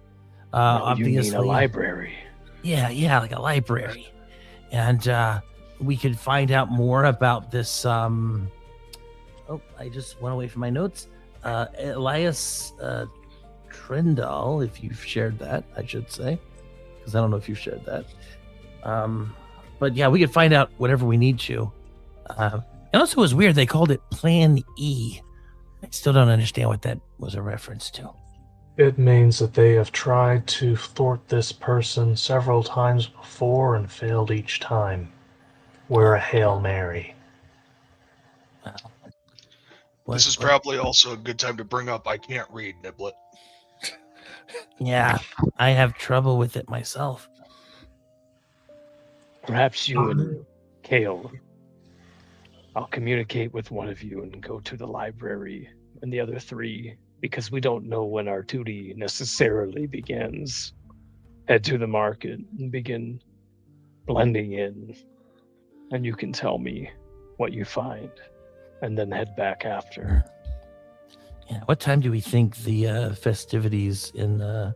You Obviously, mean a library? yeah, like a library, and we could find out more about this. I just went away from my notes. Elias Trendall, if you've shared that, I should say, because I don't know if you've shared that. But yeah, we could find out whatever we need to. And also, it was weird. They called it Plan E. I still don't understand what that was a reference to. It means that they have tried to thwart this person several times before and failed each time. We're a Hail Mary. This is probably also a good time to bring up I can't read, Niblet. Yeah, I have trouble with it myself. Perhaps you and Kale. I'll communicate with one of you and go to the library, and the other three, because we don't know when our duty necessarily begins, head to the market and begin blending in. And you can tell me what you find, and then head back after. Yeah, what time do we think the festivities in the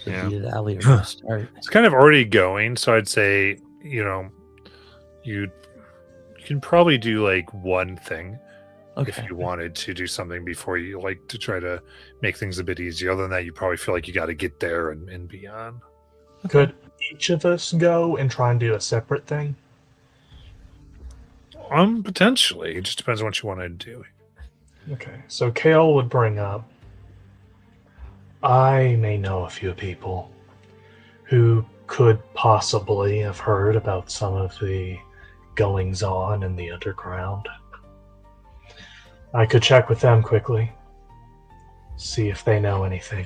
Yeah. Beaded Alley are going to start? It's kind of already going, so I'd say, you can probably do like one thing if you wanted to do something before you like to try to make things a bit easier. Other than that, you probably feel like you got to get there and beyond. Could each of us go and try and do a separate thing? Potentially. It just depends on what you want to do. Okay, so Kale would bring up, I may know a few people who could possibly have heard about some of the goings on in the underground. I could check with them quickly, see if they know anything.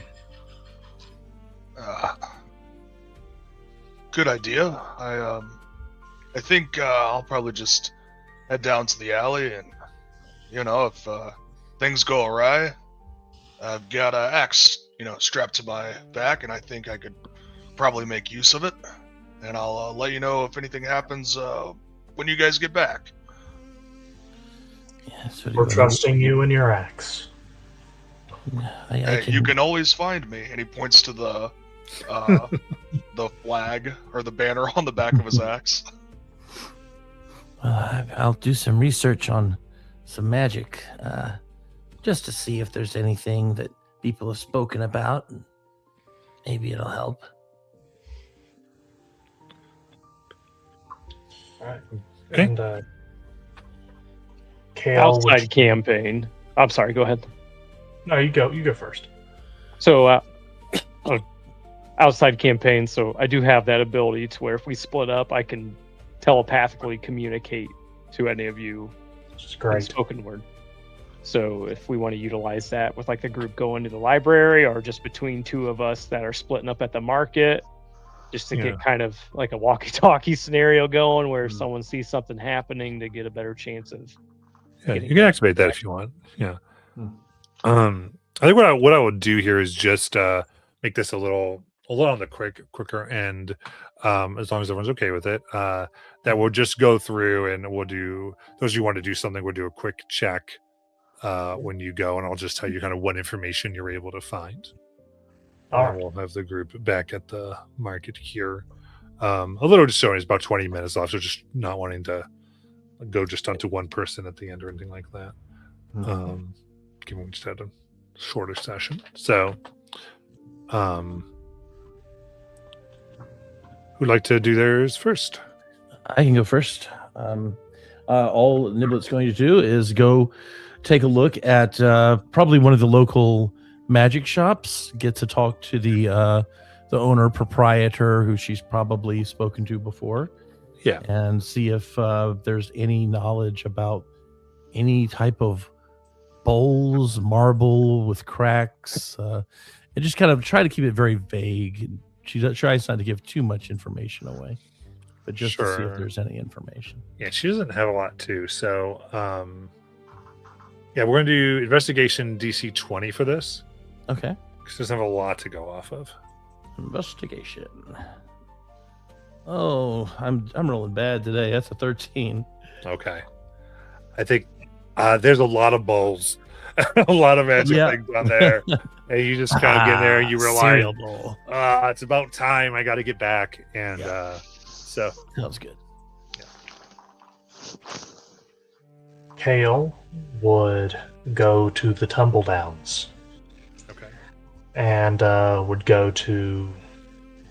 Good idea. I think I'll probably just head down to the alley, and if things go awry, I've got an axe, strapped to my back, and I think I could probably make use of it. And I'll let you know if anything happens when you guys get back. Yeah, so We're trusting you and your axe. You can always find me. And he points to the the flag or the banner on the back of his axe. I'll do some research on some magic, just to see if there's anything that people have spoken about, and maybe it'll help. All right. Okay. And Kale, Outside campaign. I'm sorry, go ahead. No, you go. You go first. So, outside campaign. So I do have that ability to where if we split up, I can telepathically communicate to any of you Which is in great. spoken word. So if we want to utilize that with like the group going to the library, or just between two of us that are splitting up at the market, just to get kind of like a walkie-talkie scenario going where if someone sees something happening, to get a better chance of. Yeah, you can activate that if you want. Yeah. I think what I would do here is just make this a little on the quicker end, as long as everyone's okay with it. That we'll just go through and we'll do those of you want to do something. We'll do a quick check when you go, and I'll just tell you kind of what information you're able to find. All And right. we'll have the group back at the market here. A little just showing it's about 20 minutes left, so just not wanting to go just onto one person at the end or anything like that. Given we just had a shorter session. So who'd like to do theirs first? I can go first. All Niblet's going to do is go take a look at probably one of the local magic shops, get to talk to the owner proprietor who she's probably spoken to before. Yeah. And see if there's any knowledge about any type of bowls, marble with cracks, and just kind of try to keep it very vague. She tries not to give too much information away, but just to see if Sure. there's any information. Yeah, she doesn't have a lot too. So, yeah, we're going to do investigation DC 20 for this. Okay. She doesn't have a lot to go off of. Investigation. Oh, I'm rolling bad today. That's a 13. Okay. I think there's a lot of bowls, a lot of magic Yeah. things on there. And you just kind of get there and you realize, cereal bowl. it's about time. I got to get back. And so, Sounds good. Kale would go to the tumble downs okay. and would go to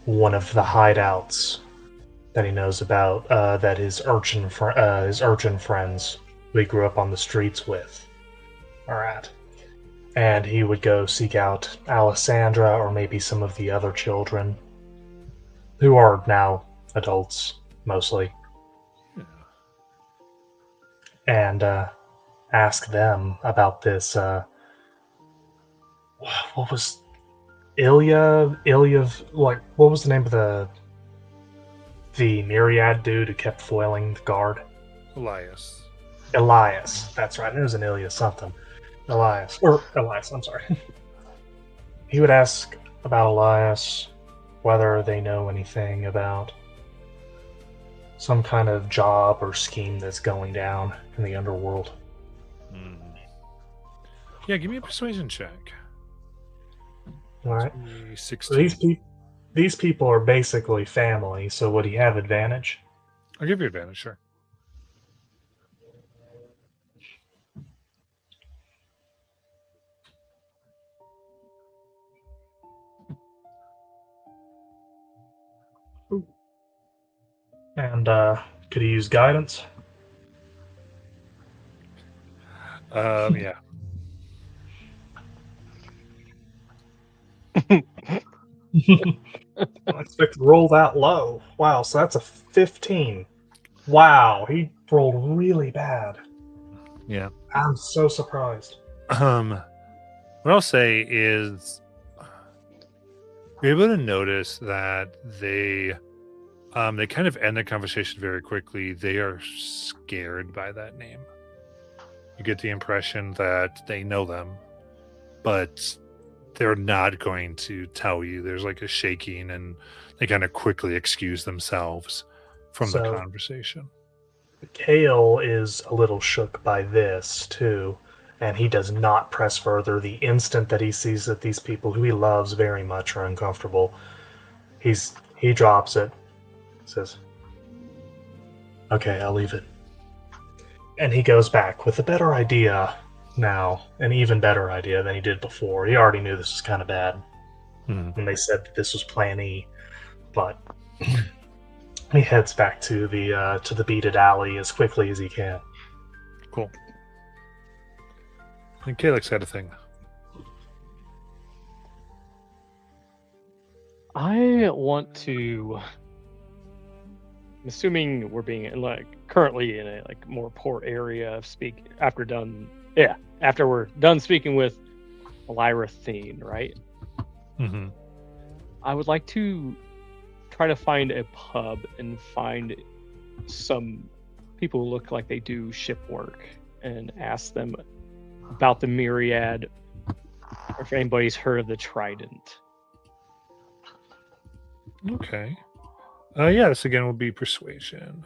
one of the hideouts that he knows about that his urchin friends who he grew up on the streets with are at. And he would go seek out Alessandra or maybe some of the other children who are now adults mostly. And ask them about this. What was Ilya? Like, what was the name of the myriad dude who kept foiling the guard? Elias. Elias. That's right. It was an Ilya something. Elias. I'm sorry. He would ask about Elias, whether they know anything about some kind of job or scheme that's going down in the underworld. Yeah, give me a persuasion check. All right. 16. These people are basically family, so would he have advantage? I'll give you advantage, sure. And could he use guidance? Yeah. I expect to roll that low. Wow, so that's a 15. Wow, he rolled really bad. Yeah. I'm so surprised. What I'll say is you're able to notice that they kind of end the conversation very quickly. They are scared by that name. You get the impression that they know them, but they're not going to tell you. There's like a shaking, and they kind of quickly excuse themselves from the So- conversation. Kale is a little shook by this, too, and he does not press further. The instant that he sees that these people who he loves very much are uncomfortable, he drops it, says, "Okay, I'll leave it." And he goes back with a better idea now, an even better idea than he did before. He already knew this was kind of bad Mhm. when they said that this was Plan E, but he heads back to the beaded alley as quickly as he can. Cool. And Kalix had a thing. I want to. I'm assuming we're being currently in a more poor area of speak after we're done speaking with Lyrathene, right? Mm-hmm. I would like to try to find a pub and find some people who look like they do ship work and ask them about the Myriad, or if anybody's heard of the Trident. Okay. Yeah, this again will be persuasion.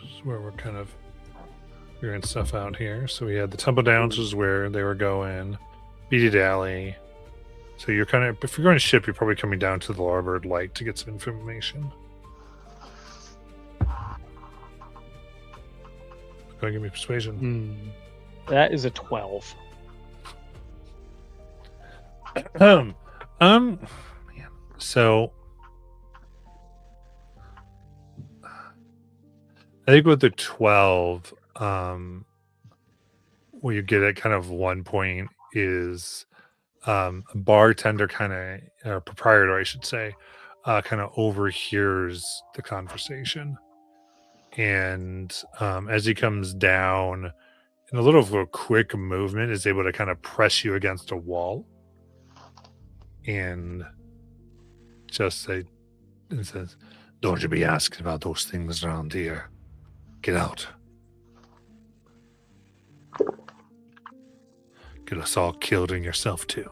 This is where we're kind of figuring stuff out here. So we had the Tumble Downs is where they were going. Beaded Alley. So you're kind of, if you're going to ship, you're probably coming down to the Larboard Light to get some information. Go and give me persuasion. That is a 12. Man. So I think with the 12, what you get at kind of one point is a bartender kind of, or proprietor, I should say, kind of overhears the conversation. and as he comes down, in a little of a quick movement, is able to kind of press you against a wall, and just say, and says, "Don't you be asking about those things around here. Get out. Get us all killed and yourself too."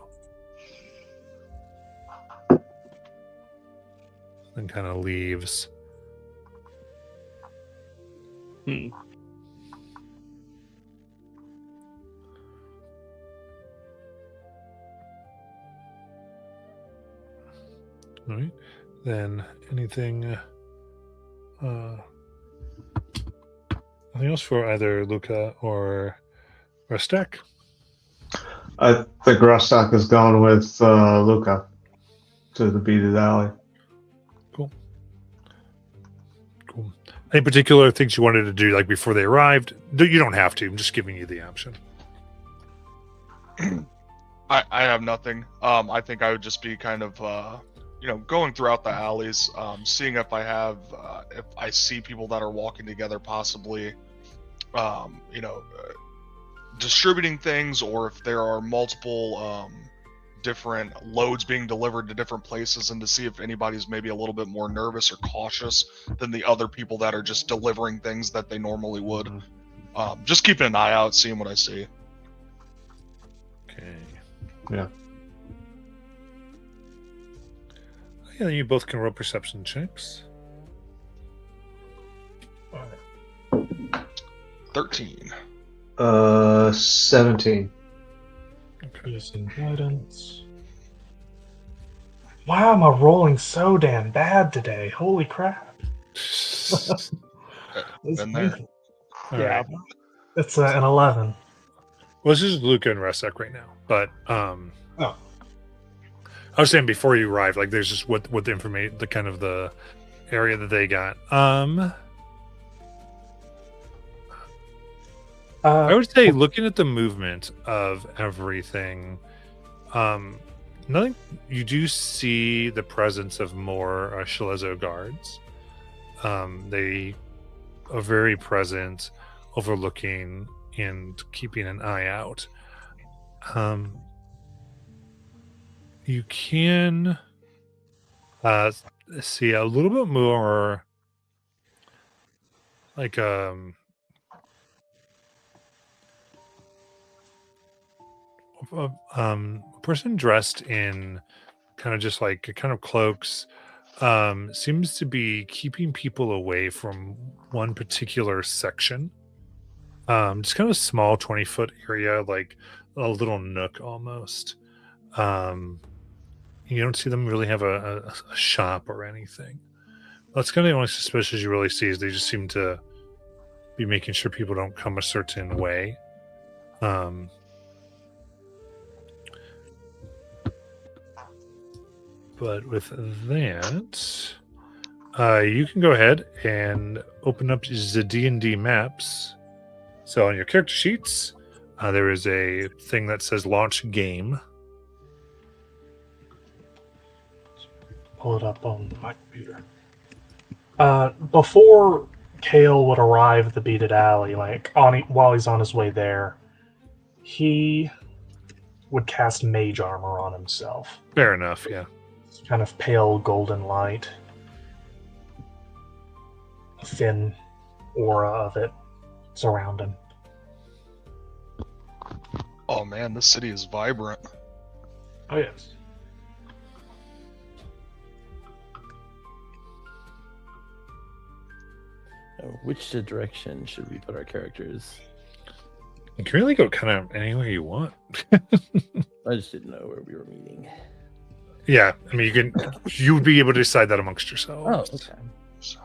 And kind of leaves. Hmm. All right. Then anything else for either Luca or Restek? I think Rostock is going with Luca to the beaded alley. Cool. Any particular things you wanted to do, like before they arrived? You don't have to. I'm just giving you the option. I have nothing. I think I would just be kind of, going throughout the alleys, seeing if if I see people that are walking together, possibly, distributing things, or if there are multiple different loads being delivered to different places, and to see if anybody's maybe a little bit more nervous or cautious than the other people that are just delivering things that they normally would. Just keeping an eye out, seeing what I see. Okay. Yeah. Yeah, you both can roll perception checks. 13. 17. Using guidance. Wow, am I rolling so damn bad today? Holy crap! That's Been there. painful. All Yeah. right. It's an 11. Well, this is Luca and Resek right now, but Oh. I was saying before you arrived, like there's just what the information, the kind of the area that they got. I would say looking at the movement of everything, nothing. You do see the presence of more Shalezo guards. They are very present, overlooking and keeping an eye out. You can see a little bit more like a person dressed in kind of just like kind of cloaks, seems to be keeping people away from one particular section. Just kind of a small 20-foot area, like a little nook almost. You don't see them really have a shop or anything. That's kind of the only suspicious you really see, is they just seem to be making sure people don't come a certain way. But with that, you can go ahead and open up the D&D maps. So on your character sheets, there is a thing that says launch game. Pull it up on my computer. Before Kale would arrive at the beaded alley, while he's on his way there, he would cast mage armor on himself. Fair enough, yeah. It's kind of pale golden light. A thin aura of it surround him. Oh man, this city is vibrant. Oh yes. Which direction should we put our characters? You can really go kind of anywhere you want. I just didn't know where we were meeting. Yeah, I mean, you would be able to decide that amongst yourselves. Oh, okay. So,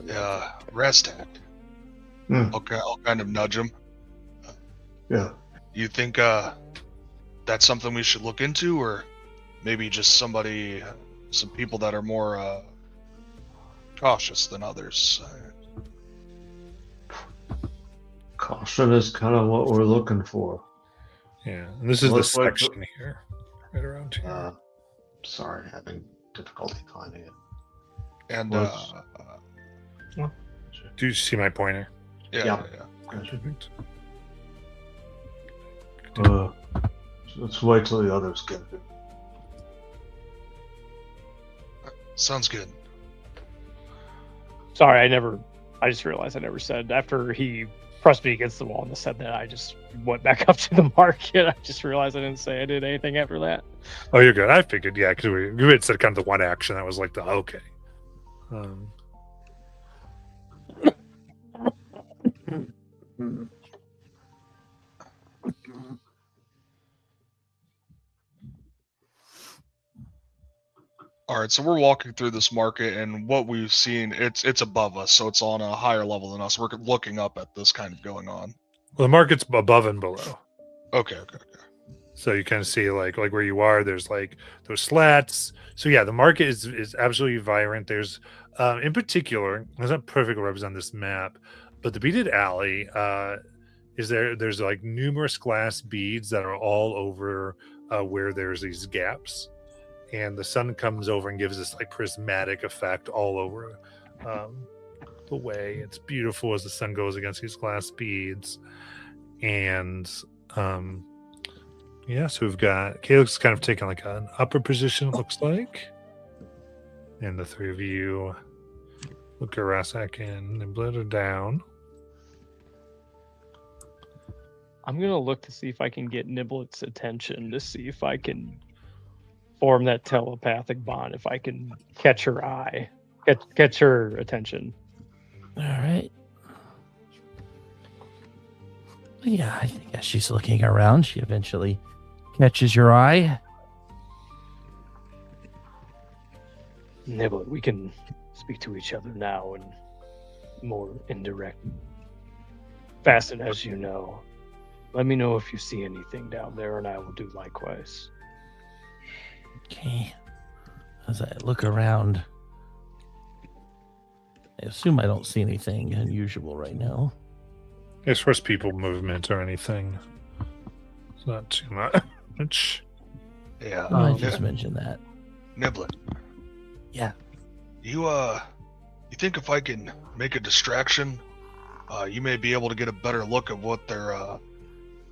yeah, Restek. I'll kind of nudge him. Yeah. You think that's something we should look into, or maybe just some people that are more cautious than others? Caution is kind of what we're looking for. Yeah, and this is the Looks like section here, right around here. Sorry, having difficulty finding it. And Do you see my pointer? Yeah. Yeah. yeah. Gotcha. Perfect. Let's wait till the others get it. Sounds good. Sorry, I just realized I never said after he pressed me against the wall and said that I just went back up to the market. I just realized I didn't say I did anything after that. Oh, you're good. I figured, yeah, because we had said kind of the one action that was like the okay. All right, so we're walking through this market, and what we've seen, it's above us, so it's on a higher level than us. We're looking up at this kind of going on. Well, the market's above and below. Okay. So you kind of see like where you are, there's like those slats. So yeah, the market is absolutely vibrant. There's in particular, it's not perfectly represented on this map, but the beaded alley is there's like numerous glass beads that are all over where there's these gaps. And the sun comes over and gives this like prismatic effect all over the way. It's beautiful as the sun goes against these glass beads. And yeah, so we've got Caleb's kind of taking like an upper position, it looks like. And the three of you, Luca, Rasak, and Niblet are down. I'm gonna look to see if I can get Niblet's attention to see if I can form that telepathic bond. If I can catch her eye, catch her attention. All right. Yeah, I think as she's looking around, she eventually catches your eye. Niblet, we can speak to each other now in more indirect fashion, as you know. Let me know if you see anything down there, and I will do likewise. Okay. As I look around, I assume I don't see anything unusual right now. As far as people movement or anything, it's not too much. Yeah. I just mentioned that. Niblet. Yeah. You think if I can make a distraction, you may be able to get a better look at what they're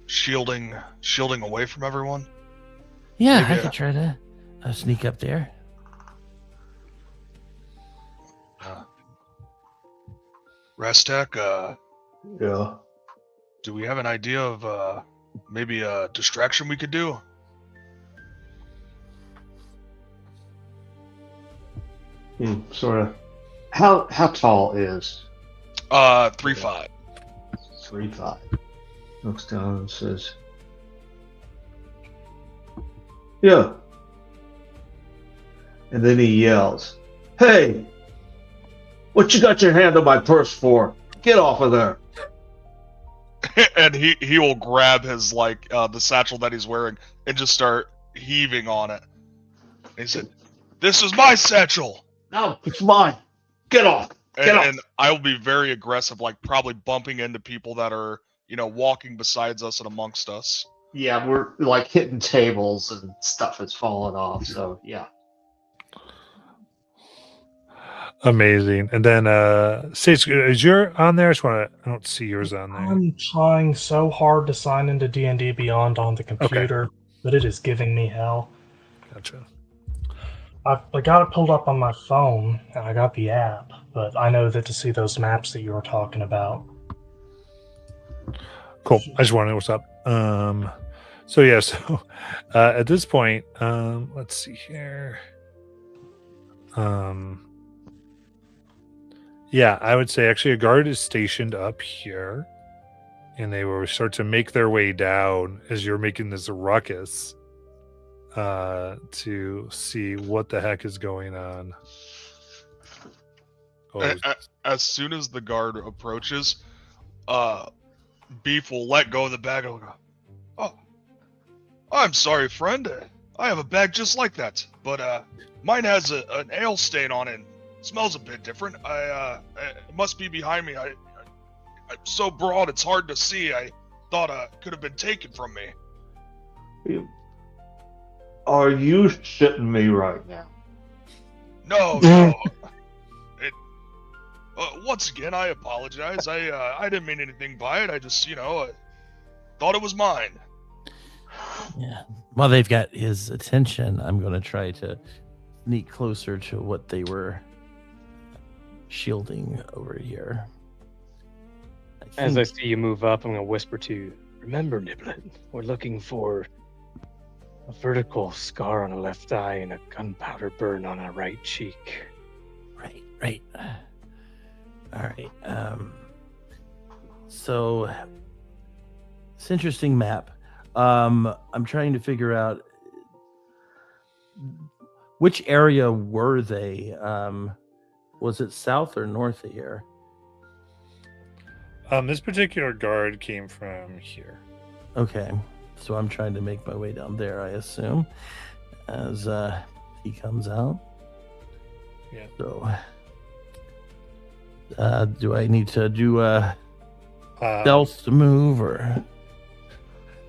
shielding away from everyone? Yeah, Maybe I could try to sneak up there. Rastak, Yeah. do we have an idea of maybe a distraction we could do? Sort of. How tall is 3'5". 3'5"? Looks down and says, "Yeah." And then he yells, "Hey! What you got your hand on my purse for? Get off of there!" And he will grab his like the satchel that he's wearing and just start heaving on it. He said, "This is my satchel." "No, it's mine. Get off. Get off." And I will be very aggressive, like probably bumping into people that are, walking besides us and amongst us. Yeah, we're like hitting tables and stuff is falling off. So yeah. Amazing. And then Sage, is your on there? I don't see yours on there. I'm trying so hard to sign into D&D Beyond on the computer, but it is giving me hell. Gotcha. I got it pulled up on my phone, and I got the app, but I know that to see those maps that you were talking about. Cool. I just want to know what's up. So yeah, so at this point, let's see here. Yeah, I would say actually a guard is stationed up here, and they will start to make their way down as you're making this ruckus to see what the heck is going on. Oh, As soon as the guard approaches, Beef will let go of the bag and go, "Oh, I'm sorry, friend. I have a bag just like that, but mine has an ale stain on it. Smells a bit different. It must be behind me. I'm so broad it's hard to see. I thought it could have been taken from me." Are you shitting me right now? No. Once again, I apologize. I didn't mean anything by it. I just, thought it was mine. Yeah. While they've got his attention, I'm going to try to sneak closer to what they were shielding over here. As I see you move up, I'm going to whisper to you, remember, Niblet, we're looking for a vertical scar on a left eye and a gunpowder burn on a right cheek. Right. All right. So it's an interesting map. I'm trying to figure out which area were they. Was it south or north of here? This particular guard came from here. Okay, so I'm trying to make my way down there, I assume, as he comes out. Yeah. So, do I need to do a stealth to move, or?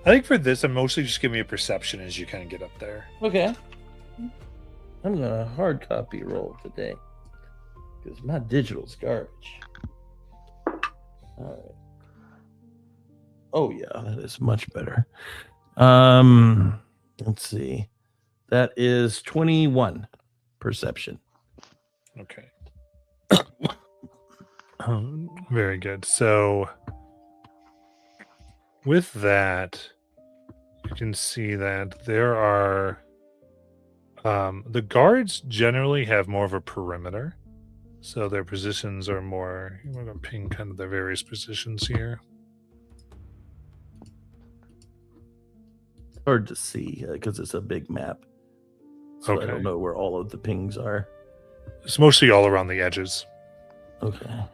I think for this, I'm mostly just giving me a perception as you kind of get up there. Okay. I'm gonna hard copy roll today because my digital's garbage. All right. Oh yeah, that is much better. Let's see. That is 21 perception. Okay. Very good. So with that, you can see that there are the guards generally have more of a perimeter. So their positions are more, I'm going to ping kind of their various positions here. It's hard to see because it's a big map. So I Okay. don't know where all of the pings are. It's mostly all around the edges. Okay.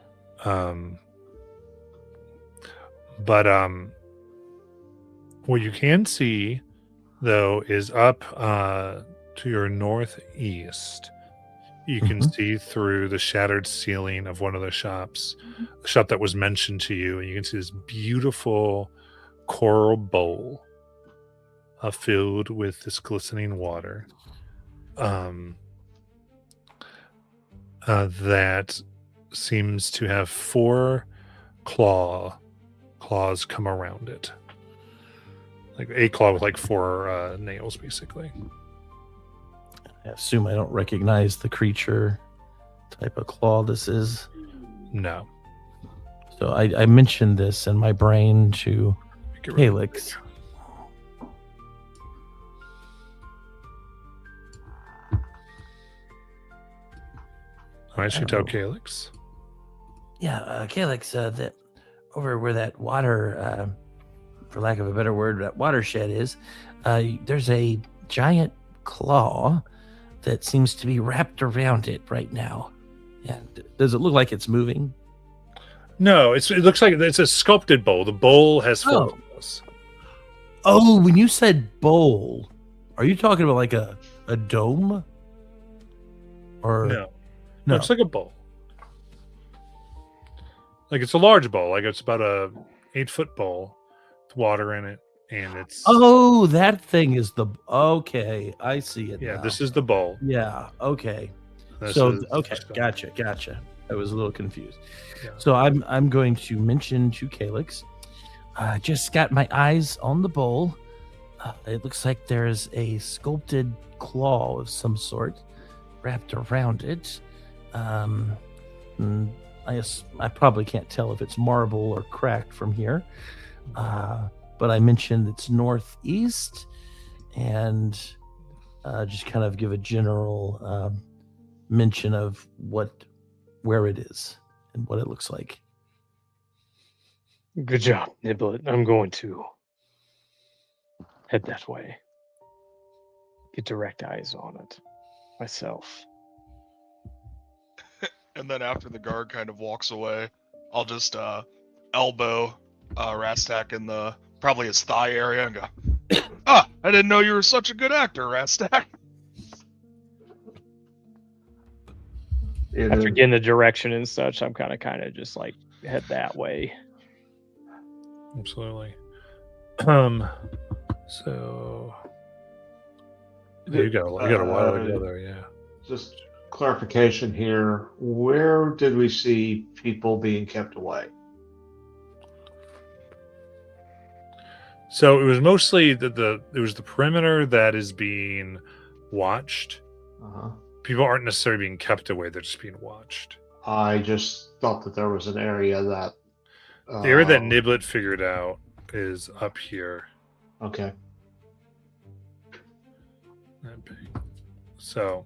But what you can see though is up to your northeast. You can see through the shattered ceiling of one of the shops, a shop that was mentioned to you, and you can see this beautiful coral bowl filled with this glistening water that seems to have 4 claws come around it. Like a claw with like 4 nails, basically. I assume I don't recognize the creature type of claw this is. No. So I mentioned this in my brain to Get rid of it. Calyx. All right, so you tell Calyx. Yeah, Calyx, that over where that water, for lack of a better word, that watershed is, there's a giant claw that seems to be wrapped around it right now. And does it look like it's moving? No, it looks like it's a sculpted bowl. The bowl has 4 claws. Oh, when you said bowl, are you talking about like a dome? Or No. no. Looks like a bowl. Like it's a large bowl. Like it's about a 8-foot bowl with water in it. And it's Oh, that thing is the okay. I see it. yeah, now. this is the bowl. Yeah. Okay. This So is okay, the gotcha. I was a little confused. Yeah. So I'm going to mention to Calyx. I just got my eyes on the bowl. It looks like there's a sculpted claw of some sort wrapped around it. I probably can't tell if it's marble or cracked from here. But I mentioned it's northeast, and just kind of give a general mention of where it is and what it looks like. Good job, Niblet. I'm going to head that way. Get direct eyes on it myself. And then after the guard kind of walks away, I'll just elbow Rastak in the probably his thigh area and go, I didn't know you were such a good actor, Rastak. And After then- getting the direction and such, I'm kind of just like head that way. Absolutely. So you got a while to go there, yeah. just clarification here. Where did we see people being kept away? So it was mostly it was the perimeter that is being watched. Uh-huh. People aren't necessarily being kept away; they're just being watched. I just thought that there was an area that. The area that um, Niblet figured out is up here. Okay. That big. So,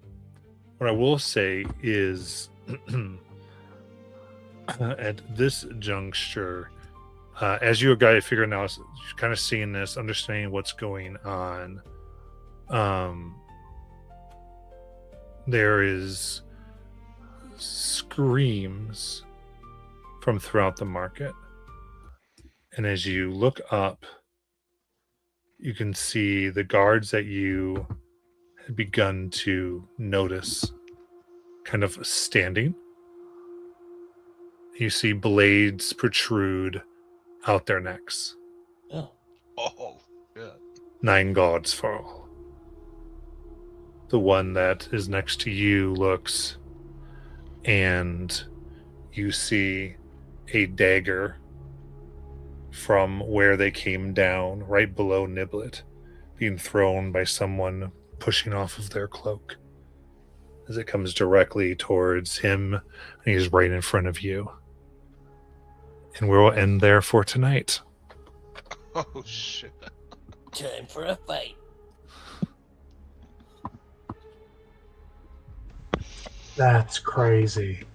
what I will say is, at this juncture, as you guys figure now, kind of seeing this, understanding what's going on, there is screams from throughout the market. And as you look up, you can see the guards that you had begun to notice kind of standing. You see blades protrude out their necks. Oh. Oh, yeah. 9 gods for all. The one that is next to you looks, and you see a dagger from where they came down, right below Niblet, being thrown by someone pushing off of their cloak as it comes directly towards him, and he's right in front of you. And we'll end there for tonight. Oh, shit. Time for a fight. That's crazy.